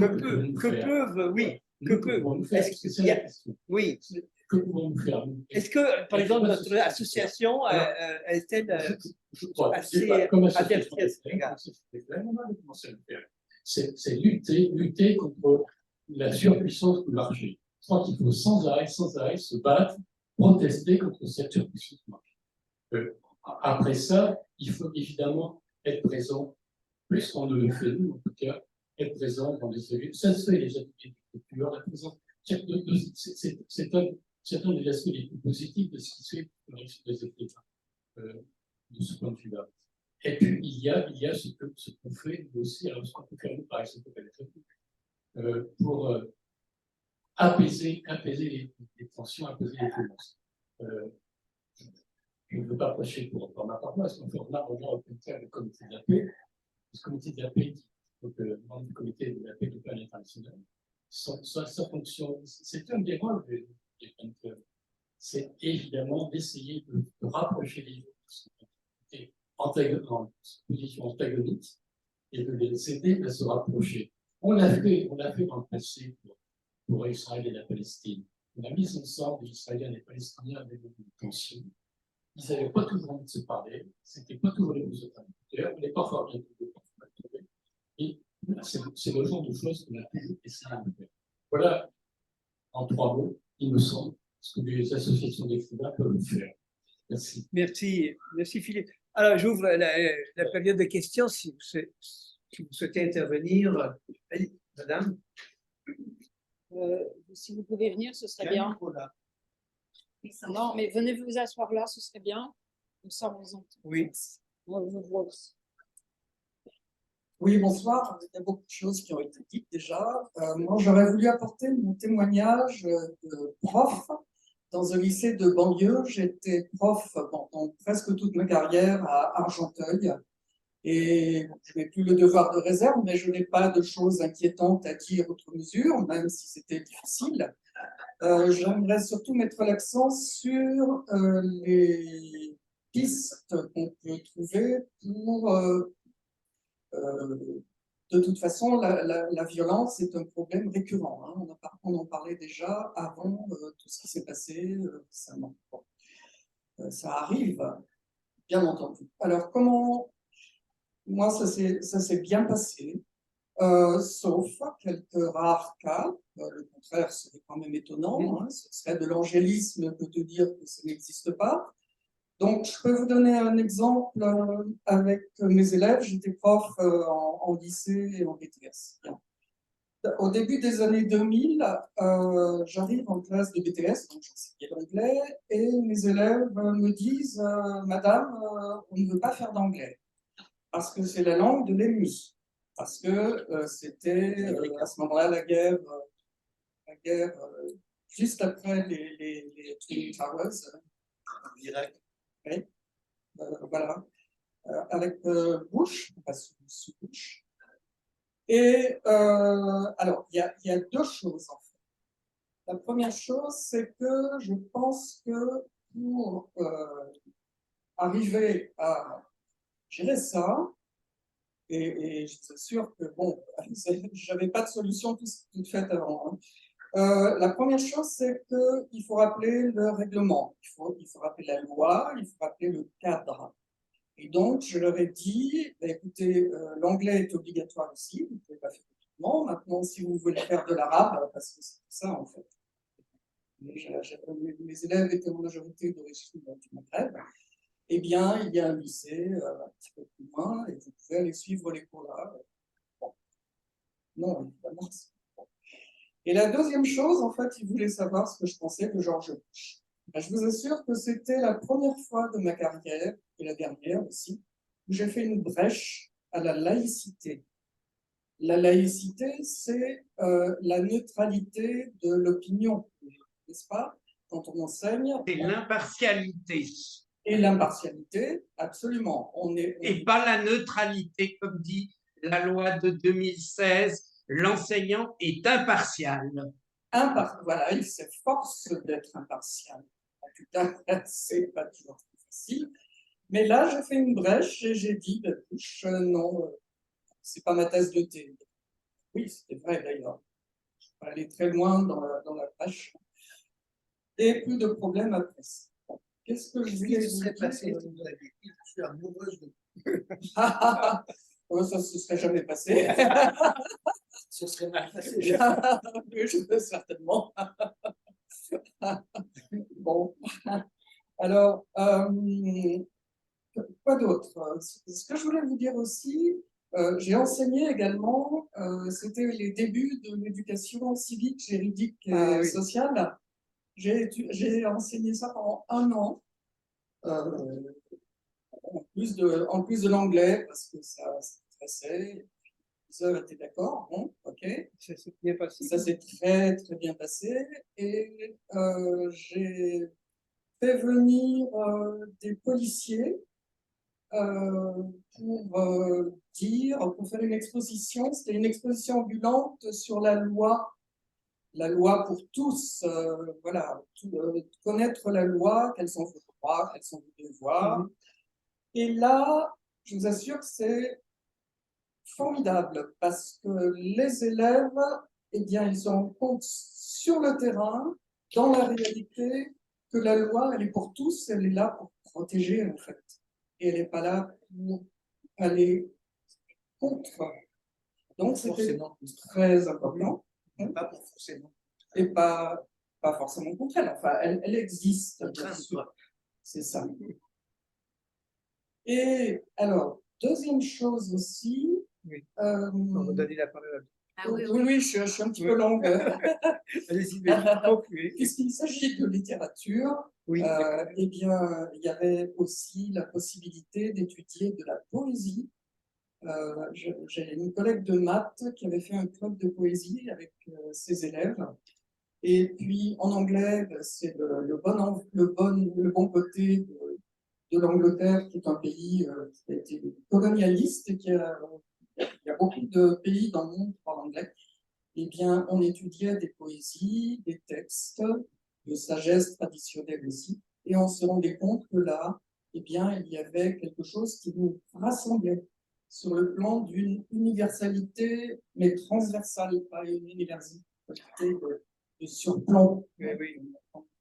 que peuvent. C'est la question. Oui. Que pouvons-nous faire? Est-ce que, par exemple, notre association est-elle assez avertie à cet égard? C'est lutter contre la surpuissance du marché. Je crois qu'il faut sans arrêt se battre, protester contre cette surpuissance du marché. Après ça, il faut évidemment être présent, plus qu'on ne le fait nous, en tout cas, être présent dans les ateliers. Ça se fait les ateliers de culture, la présence. C'est un des aspects les plus positifs de ce qui se fait dans les États, de ce point de vue-là. Et puis, il y a ce qu'on fait aussi, alors ce qu'on peut faire, nous, par exemple, pour apaiser les tensions, apaiser les violences. Je ne veux pas prêcher pour ma paroisse, mais on a au contraire le comité de la paix. Le comité de la paix, donc membre du comité de la paix de plan international, sa fonction, c'est un des rôles des chroniqueurs. C'est évidemment d'essayer de rapprocher les gens qui sont en position antagonique et de les aider à se rapprocher. On l'a fait dans le passé pour Israël et la Palestine. On a mis ensemble les Israéliens et les Palestiniens avec des tensions. Ils n'avaient pas toujours envie de se parler, c'était pas toujours les bons interlocuteurs, mais parfois bien trouvé. Et c'est le genre de choses qu'on a toujours essayé de faire. Voilà, en 3 mots, il me semble, ce que les associations d'écrivains peuvent faire. Merci. Merci Philippe. Alors, j'ouvre la période de questions si vous souhaitez intervenir. Allez, madame. Si vous pouvez venir, ce serait bien. Non, mais venez vous asseoir là, ce serait bien. Comme ça, on vous entend. Oui. On vous voit aussi. Oui, bonsoir. Il y a beaucoup de choses qui ont été dites déjà. Moi, j'aurais voulu apporter mon témoignage de prof dans un lycée de banlieue. J'étais prof pendant presque toute ma carrière à Argenteuil. Et je n'ai plus le devoir de réserve, mais je n'ai pas de choses inquiétantes à dire outre mesure, même si c'était difficile. J'aimerais surtout mettre l'accent sur les pistes qu'on peut trouver pour... de toute façon, la violence est un problème récurrent. Hein. On en parlait déjà avant tout ce qui s'est passé récemment. Ça arrive, bien entendu. Alors, comment... Moi, ça s'est bien passé, sauf quelques rares cas. Le contraire serait quand même étonnant. Hein. Ce serait de l'angélisme que de dire que ça n'existe pas. Donc, je peux vous donner un exemple avec mes élèves. J'étais prof en lycée et en BTS. Bien. Au début des années 2000, j'arrive en classe de BTS, donc j'enseignais l'anglais, et mes élèves me disent « Madame, on ne veut pas faire d'anglais, parce que c'est la langue de l'ennemi. » Parce que c'était à ce moment-là la guerre juste après les Twin Towers, en Irak. Oui. Voilà. Avec Bush, pas sous Bush. Et alors, il y a 2 choses en fait. La première chose, c'est que je pense que pour arriver à gérer ça, et je suis sûr que, bon, je n'avais pas de solution toute faite avant. Hein. La première chose, c'est qu'il faut rappeler le règlement, il faut rappeler la loi, il faut rappeler le cadre. Et donc, je leur ai dit, bah, écoutez, l'anglais est obligatoire aussi, vous ne pouvez pas faire tout le monde. Maintenant, si vous voulez faire de l'arabe, parce que c'est ça en fait. mes élèves étaient en majorité d'origine du Maghreb, eh bien, il y a un lycée un petit peu plus loin et vous pouvez aller suivre les cours là. Bon. Non, évidemment. Bon. Et la deuxième chose, en fait, ils voulaient savoir ce que je pensais de George Bush. Ben, je vous assure que c'était la première fois de ma carrière, et la dernière aussi, où j'ai fait une brèche à la laïcité. La laïcité, c'est la neutralité de l'opinion, n'est-ce pas? Quand on enseigne. C'est l'impartialité. Et l'impartialité, absolument. Et pas la neutralité, comme dit la loi de 2016, l'enseignant est impartial. Voilà, il s'efforce d'être impartial. En tout cas, c'est pas toujours facile. Mais là, j'ai fait une brèche et j'ai dit, Bush, non, c'est pas ma tasse de thé. Oui, c'était vrai d'ailleurs. Je peux aller très loin dans la brèche. Et plus de problèmes après ça. Qu'est-ce que je voulais vous dire passé si vous avez dit, je suis amoureuse de ça ne se serait jamais passé. ce serait mal passé. Je peux certainement. Bon. Alors, quoi d'autre? Ce que je voulais vous dire aussi, j'ai enseigné également, c'était les débuts de l'éducation civique, juridique et sociale. J'ai enseigné ça pendant 1 an. En plus de l'anglais, parce que ça stressait, les heures étaient d'accord, bon, ok. Ça s'est bien passé. Ça s'est très, très bien passé. Et j'ai fait venir des policiers pour faire une exposition. C'était une exposition ambulante sur la loi pour tous. Voilà, connaître la loi, quels sont vos droits, quels sont vos devoirs. Et là, je vous assure que c'est formidable parce que les élèves, eh bien, ils se rendent compte sur le terrain, dans la réalité, que la loi, elle est pour tous, elle est là pour protéger, en fait. Et elle n'est pas là pour aller contre. Donc, c'était très important. Pas pour forcément. Et pas forcément contre elle. Enfin, elle existe. C'est ça. Et alors, deuxième chose aussi. Oui. On va donner la parole. Oui, je suis un petit peu longue. Allez-y, Puisqu'il s'agit de littérature, eh bien, il y avait aussi la possibilité d'étudier de la poésie. J'ai une collègue de maths qui avait fait un club de poésie avec ses élèves. Et puis, en anglais, c'est le bon côté de l'Angleterre, qui est un pays qui a été colonialiste et il y a beaucoup de pays dans le monde qui parlent anglais. Eh bien, on étudiait des poésies, des textes, de sagesse traditionnelle aussi, et on se rendait compte que là, eh bien, il y avait quelque chose qui nous rassemblait sur le plan d'une universalité, mais transversale, pas une universalité de surplomb.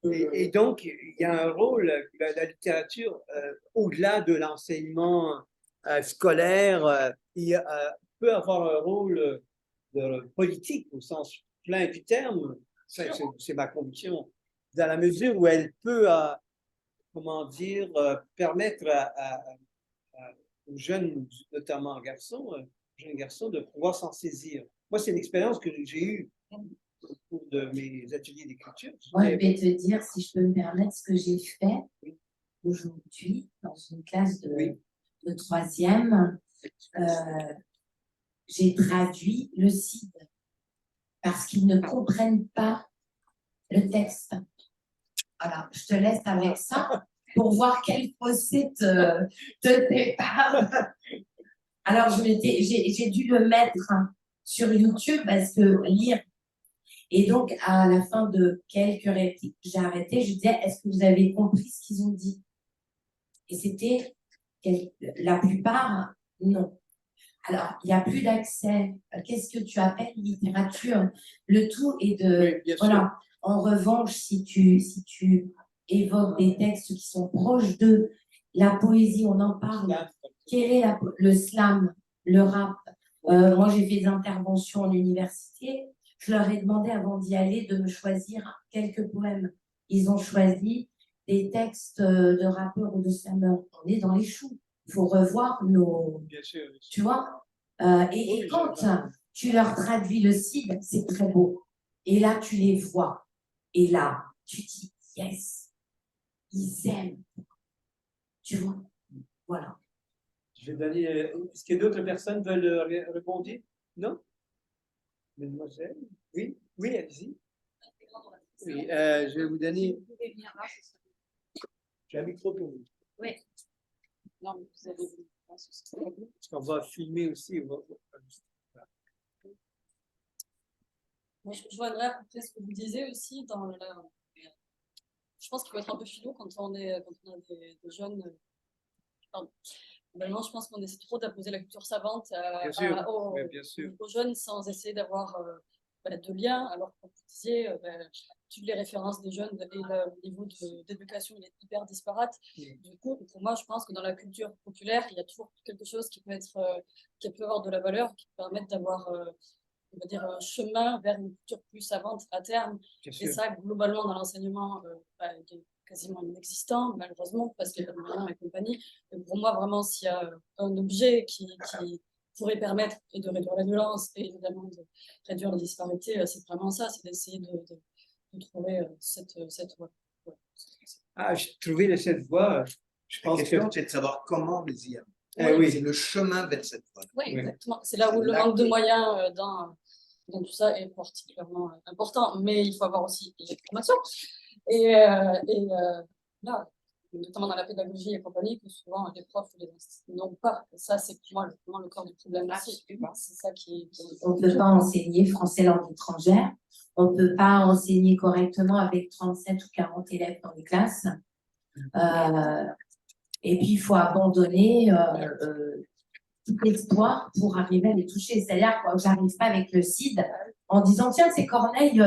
Et donc, il y a un rôle, la littérature, au-delà de l'enseignement scolaire, peut avoir un rôle politique au sens plein du terme. C'est ma conviction, dans la mesure où elle peut, permettre aux jeunes, notamment jeunes garçons, de pouvoir s'en saisir. Moi, c'est l'expérience que j'ai eue au cours de mes ateliers d'écriture. Moi, je vais te dire, si je peux me permettre, ce que j'ai fait aujourd'hui dans une classe de 3e. J'ai traduit le CID parce qu'ils ne comprennent pas le texte. Voilà, je te laisse avec ça pour voir quel fossé te départ. Alors, j'ai dû le mettre sur YouTube parce que lire. Et donc, à la fin de quelques répliques, j'ai arrêté. Je disais, est-ce que vous avez compris ce qu'ils ont dit? Et c'était la plupart, non. Alors, il n'y a plus d'accès. Qu'est-ce que tu appelles littérature? Le tout est de... Oui, voilà. En revanche, si tu évoques des textes qui sont proches de la poésie, on en parle. Quel est le slam, le rap? Moi, j'ai fait des interventions en université. je leur ai demandé avant d'y aller de me choisir quelques poèmes. Ils ont choisi des textes de rappeurs ou de slameurs. On est dans les choux. Il faut revoir nos... Bien sûr. Bien sûr. Tu vois et Oui, quand j'ai pas- tu leur traduis le CID, c'est très beau. Et là, tu les vois. Et là, tu dis, yes, ils aiment. Tu vois. Voilà. Je vais donner. Est-ce que d'autres personnes veulent répondre? Non? Mademoiselle? Oui? Oui, allez-y. Oui, je vais vous donner. J'ai un micro pour vous. Oui. Non, mais vous avez vu. Parce qu'on va filmer aussi. Moi, je rejoindrais à peu près ce que vous disiez aussi dans le... Je pense qu'il faut être un peu philo quand on a des jeunes. Pardon. Globalement, je pense qu'on essaie trop d'imposer la culture savante Bien sûr. Ouais, bien sûr. aux jeunes sans essayer d'avoir de lien, alors comme vous disiez, toutes les références des jeunes et le niveau d'éducation il est hyper disparate. Du coup, pour moi, je pense que dans la culture populaire, il y a toujours quelque chose qui peut être, qui peut avoir de la valeur, qui peut permettre d'avoir on va dire, un chemin vers une culture plus savante à terme. Bien Et sûr. ça, globalement, dans l'enseignement, il est quasiment inexistant, malheureusement, parce qu'il y a pas de moyens et compagnie. Et pour moi, vraiment, s'il y a un objet qui pourrait permettre de réduire la violence et évidemment de réduire les disparités, c'est vraiment ça, c'est d'essayer de trouver cette voie. Ouais. Ah, j'ai trouvé cette voie. Je La pense question, que. c'est de savoir comment les y Oui. C'est le chemin vers cette voie. Oui, exactement. C'est là où le manque de moyens dans tout ça est particulièrement important. Mais il faut avoir aussi les formations. Et là, notamment dans la pédagogie et compagnie, que souvent les profs les n'ont pas. Et ça, c'est pour moi vraiment le cœur du problème aussi. C'est ça qui On ne peut pas enseigner français langue étrangère. On ne peut pas enseigner correctement avec 37 ou 40 élèves dans les classes. Et puis, il faut abandonner toute l'espoir pour arriver à les toucher. C'est-à-dire que j'arrive pas avec le CID en disant tiens, c'est Corneille.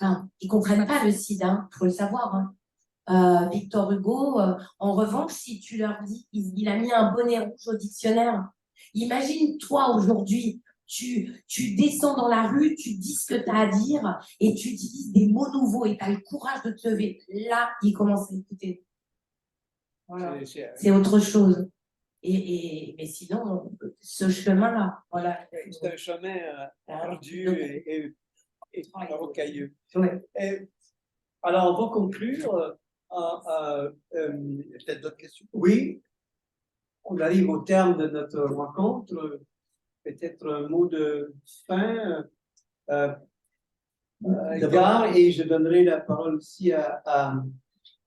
Enfin, ils comprennent pas le CID, hein, faut le savoir. Hein. Victor Hugo, en revanche, si tu leur dis il a mis un bonnet rouge au dictionnaire, imagine toi aujourd'hui. Tu descends dans la rue, tu dis ce que tu as à dire et tu utilises des mots nouveaux et tu as le courage de te lever. Là, il commence à écouter. Voilà. C'est autre chose. Mais sinon, ce chemin-là, voilà. C'est un chemin ardu et rocailleux. Ouais. Alors, on va conclure. Peut-être d'autres questions? Oui, on arrive au terme de notre rencontre. Peut-être un mot de fin. D'abord, et je donnerai la parole aussi à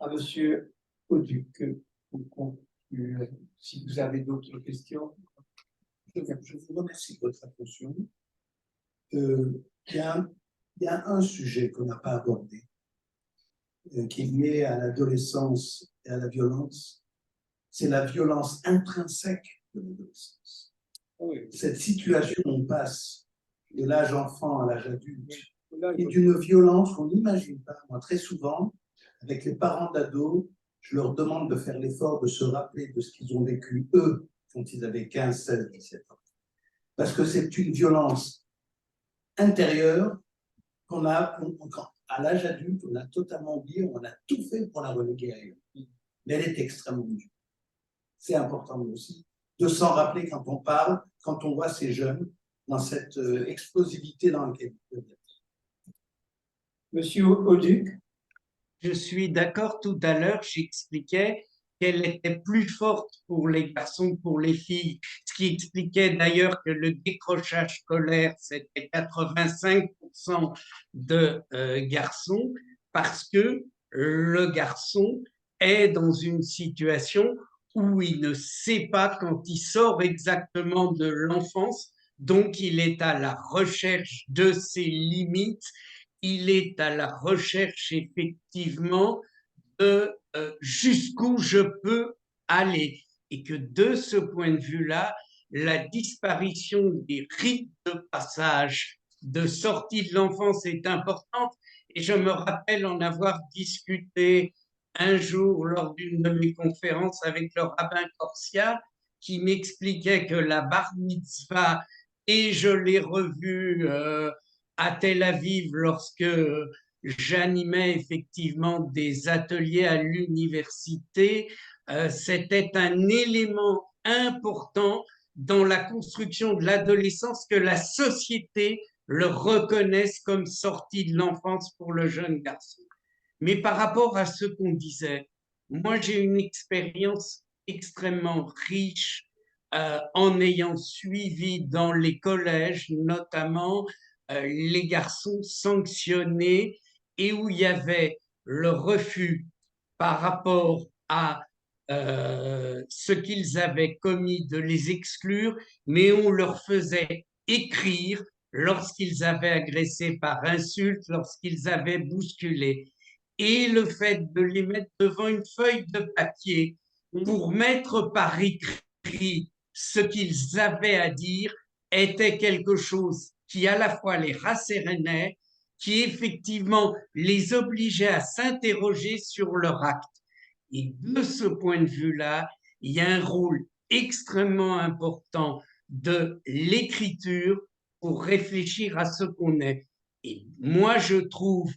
Monsieur Auduc pour conclure, si vous avez d'autres questions. Je vous remercie de votre attention. Il y a un sujet qu'on n'a pas abordé, qui est lié à l'adolescence et à la violence. C'est la violence intrinsèque de l'adolescence. Oui. Cette situation, on passe de l'âge enfant à l'âge adulte, et d'une violence qu'on n'imagine pas. Moi, très souvent, avec les parents d'ados, je leur demande de faire l'effort de se rappeler de ce qu'ils ont vécu, eux, quand ils avaient 15, 16, 17 ans. Parce que c'est une violence intérieure qu'on a, à l'âge adulte, on a totalement oublié, on a tout fait pour la reléguer ailleurs. Mais elle est extrêmement dure. C'est important aussi de s'en rappeler quand on parle, quand on voit ces jeunes dans cette explosivité dans laquelle ils peuvent être. Monsieur Auduc. Je suis d'accord, tout à l'heure, j'expliquais qu'elle était plus forte pour les garçons que pour les filles, ce qui expliquait d'ailleurs que le décrochage scolaire, c'était 85% de garçons, parce que le garçon est dans une situation où il ne sait pas quand il sort exactement de l'enfance, donc il est à la recherche de ses limites, il est à la recherche effectivement de jusqu'où je peux aller. Et que de ce point de vue-là, la disparition des rites de passage de sortie de l'enfance est importante. Et je me rappelle en avoir discuté un jour lors d'une de mes conférences avec le rabbin Corsia, qui m'expliquait que la bar mitzvah, et je l'ai revu à Tel Aviv lorsque j'animais effectivement des ateliers à l'université, c'était un élément important dans la construction de l'adolescence que la société le reconnaisse comme sortie de l'enfance pour le jeune garçon. Mais par rapport à ce qu'on disait, moi j'ai une expérience extrêmement riche en ayant suivi dans les collèges, notamment les garçons sanctionnés et où il y avait le refus par rapport à ce qu'ils avaient commis de les exclure, mais on leur faisait écrire lorsqu'ils avaient agressé par insulte, lorsqu'ils avaient bousculé. Et le fait de les mettre devant une feuille de papier pour mettre par écrit ce qu'ils avaient à dire était quelque chose qui à la fois les rassérénait, qui effectivement les obligeait à s'interroger sur leur acte. Et de ce point de vue-là, il y a un rôle extrêmement important de l'écriture pour réfléchir à ce qu'on est. Et moi, je trouve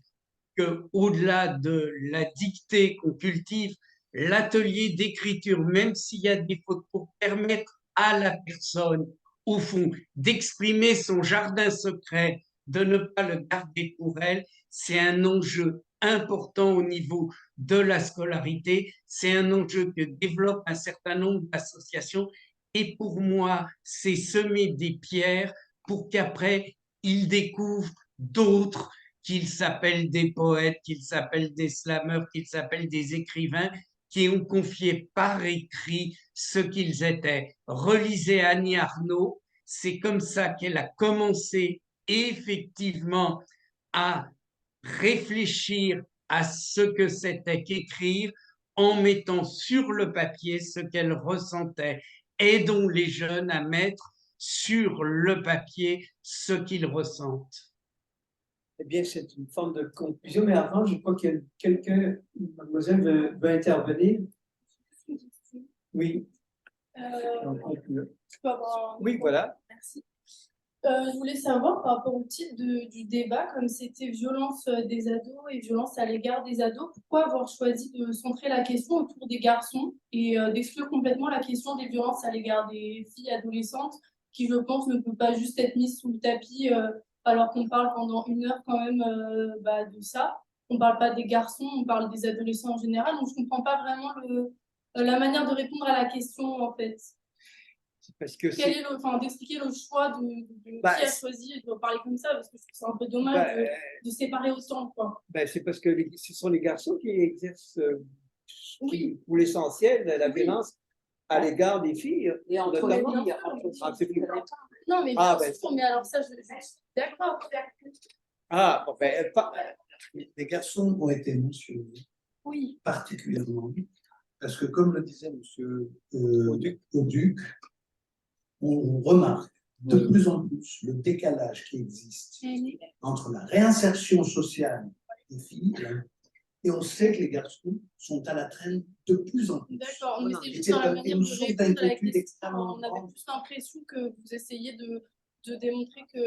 que au-delà de la dictée qu'on cultive, l'atelier d'écriture, même s'il y a des fautes, pour permettre à la personne, au fond, d'exprimer son jardin secret, de ne pas le garder pour elle, c'est un enjeu important au niveau de la scolarité, c'est un enjeu que développe un certain nombre d'associations et pour moi, c'est semer des pierres pour qu'après, ils découvrent d'autres, qu'ils s'appellent des poètes, qu'ils s'appellent des slameurs, qu'ils s'appellent des écrivains, qui ont confié par écrit ce qu'ils étaient. Relisez Annie Arnaud, c'est comme ça qu'elle a commencé effectivement à réfléchir à ce que c'était qu'écrire en mettant sur le papier ce qu'elle ressentait. Aidons les jeunes à mettre sur le papier ce qu'ils ressentent. Eh bien, c'est une forme de conclusion. Mais avant, je crois que quelqu'un, mademoiselle, veut intervenir. Oui. Je peux avoir Oui, voilà. Merci. Je voulais savoir par rapport au titre du débat, comme c'était violence des ados et violence à l'égard des ados, pourquoi avoir choisi de centrer la question autour des garçons et d'exclure complètement la question des violences à l'égard des filles adolescentes, qui je pense ne peut pas juste être mise sous le tapis alors qu'on parle pendant 1 heure quand même de ça. On ne parle pas des garçons, on parle des adolescents en général, donc je ne comprends pas vraiment la manière de répondre à la question en fait. Parce que d'expliquer le choix de qui a choisi de parler comme ça, parce que je trouve ça un peu dommage de séparer autant. C'est parce que ce sont les garçons qui exercent, pour l'essentiel, la violence à l'égard des filles. Et entre les filles, non, mais bien sûr, mais alors ça, je suis d'accord. Les garçons ont été mentionnés particulièrement, parce que comme le disait M. Auduc, on remarque de plus en plus le décalage qui existe entre la réinsertion sociale des filles et on sait que les garçons sont à la traîne de plus en plus. D'accord, mais c'est juste dans la manière de répondre à la question. On avait plus l'impression que vous essayez de démontrer que,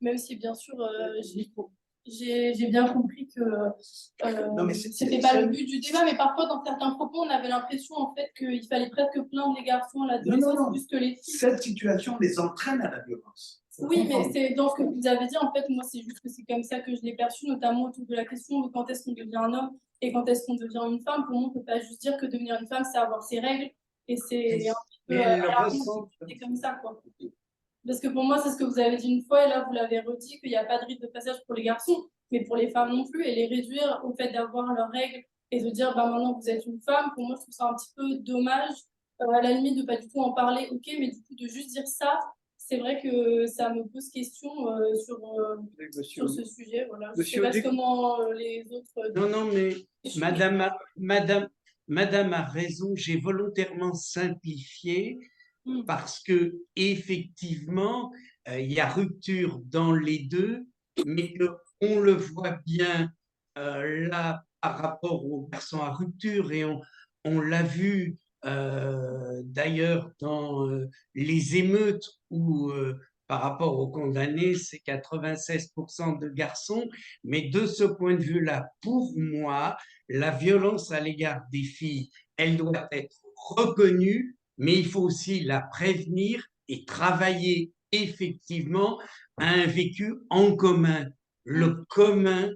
même si bien sûr j'ai bien compris que c'était pas le but du débat, mais parfois dans certains propos, on avait l'impression en fait qu'il fallait presque plaindre les garçons à l'adolescence plus que les filles. Cette situation les entraîne à la violence. Oui, mais c'est dans ce que vous avez dit, en fait, moi c'est juste que c'est comme ça que je l'ai perçu, notamment autour de la question de quand est-ce qu'on devient un homme et quand est-ce qu'on devient une femme. Pour moi, on ne peut pas juste dire que devenir une femme, c'est avoir ses règles et c'est un petit peu c'est comme ça, quoi. Parce que pour moi, c'est ce que vous avez dit une fois, et là, vous l'avez redit, qu'il n'y a pas de rite de passage pour les garçons, mais pour les femmes non plus, et les réduire au fait d'avoir leurs règles et de dire, maintenant, vous êtes une femme, pour moi, je trouve ça un petit peu dommage, à la limite, de pas du tout en parler, ok, mais du coup, de juste dire ça, c'est vrai que ça me pose question sur ce sujet, voilà. Je sais pas comment les autres... Non, mais Madame a raison, j'ai volontairement simplifié, parce que effectivement, il y a rupture dans les deux, mais on le voit bien là par rapport aux garçons à rupture, et on l'a vu d'ailleurs dans les émeutes où par rapport aux condamnés, c'est 96% de garçons. Mais de ce point de vue-là, pour moi, la violence à l'égard des filles, elle doit être reconnue, mais il faut aussi la prévenir et travailler effectivement à un vécu en commun. Le commun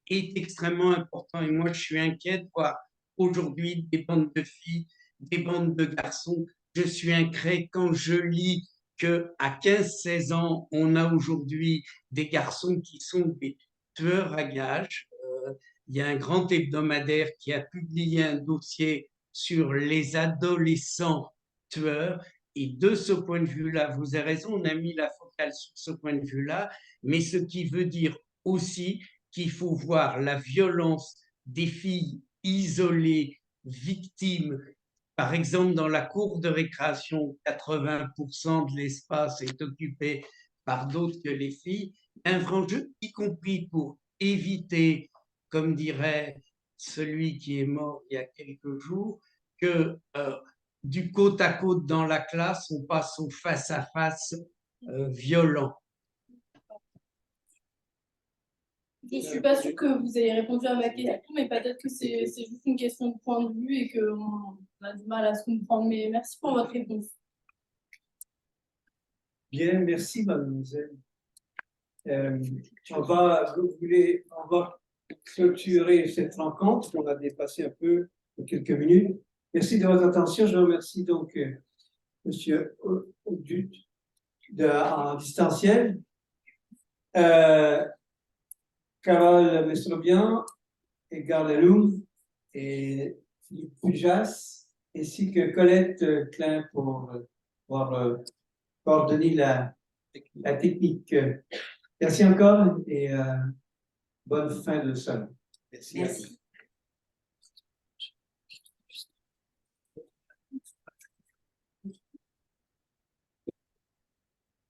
est extrêmement important et moi je suis inquiet de voir aujourd'hui des bandes de filles, des bandes de garçons. Je suis inquiet quand je lis qu'à 15-16 ans, on a aujourd'hui des garçons qui sont des tueurs à gages. Il y a un grand hebdomadaire qui a publié un dossier sur les adolescents tueurs. Et de ce point de vue-là, vous avez raison, on a mis la focale sur ce point de vue-là, mais ce qui veut dire aussi qu'il faut voir la violence des filles isolées, victimes. Par exemple, dans la cour de récréation, 80% de l'espace est occupé par d'autres que les filles. Un vrai enjeu, y compris pour éviter, comme dirait celui qui est mort il y a quelques jours, que du côte à côte dans la classe, on passe au face-à-face violent. Je ne suis pas sûre que vous ayez répondu à ma question, mais peut-être que c'est juste une question de point de vue et qu'on a du mal à se comprendre. Mais merci pour votre réponse. Bien, merci, mademoiselle. On va clôturer cette rencontre. On a dépassé un peu de quelques minutes. Merci de votre attention. Je remercie donc monsieur Audut en distanciel. Carole Mestrobian, Edgar Leloum et Philippe Pujas, ainsi que Colette Klein pour coordonner la technique. Merci encore et bonne fin de semaine. Merci.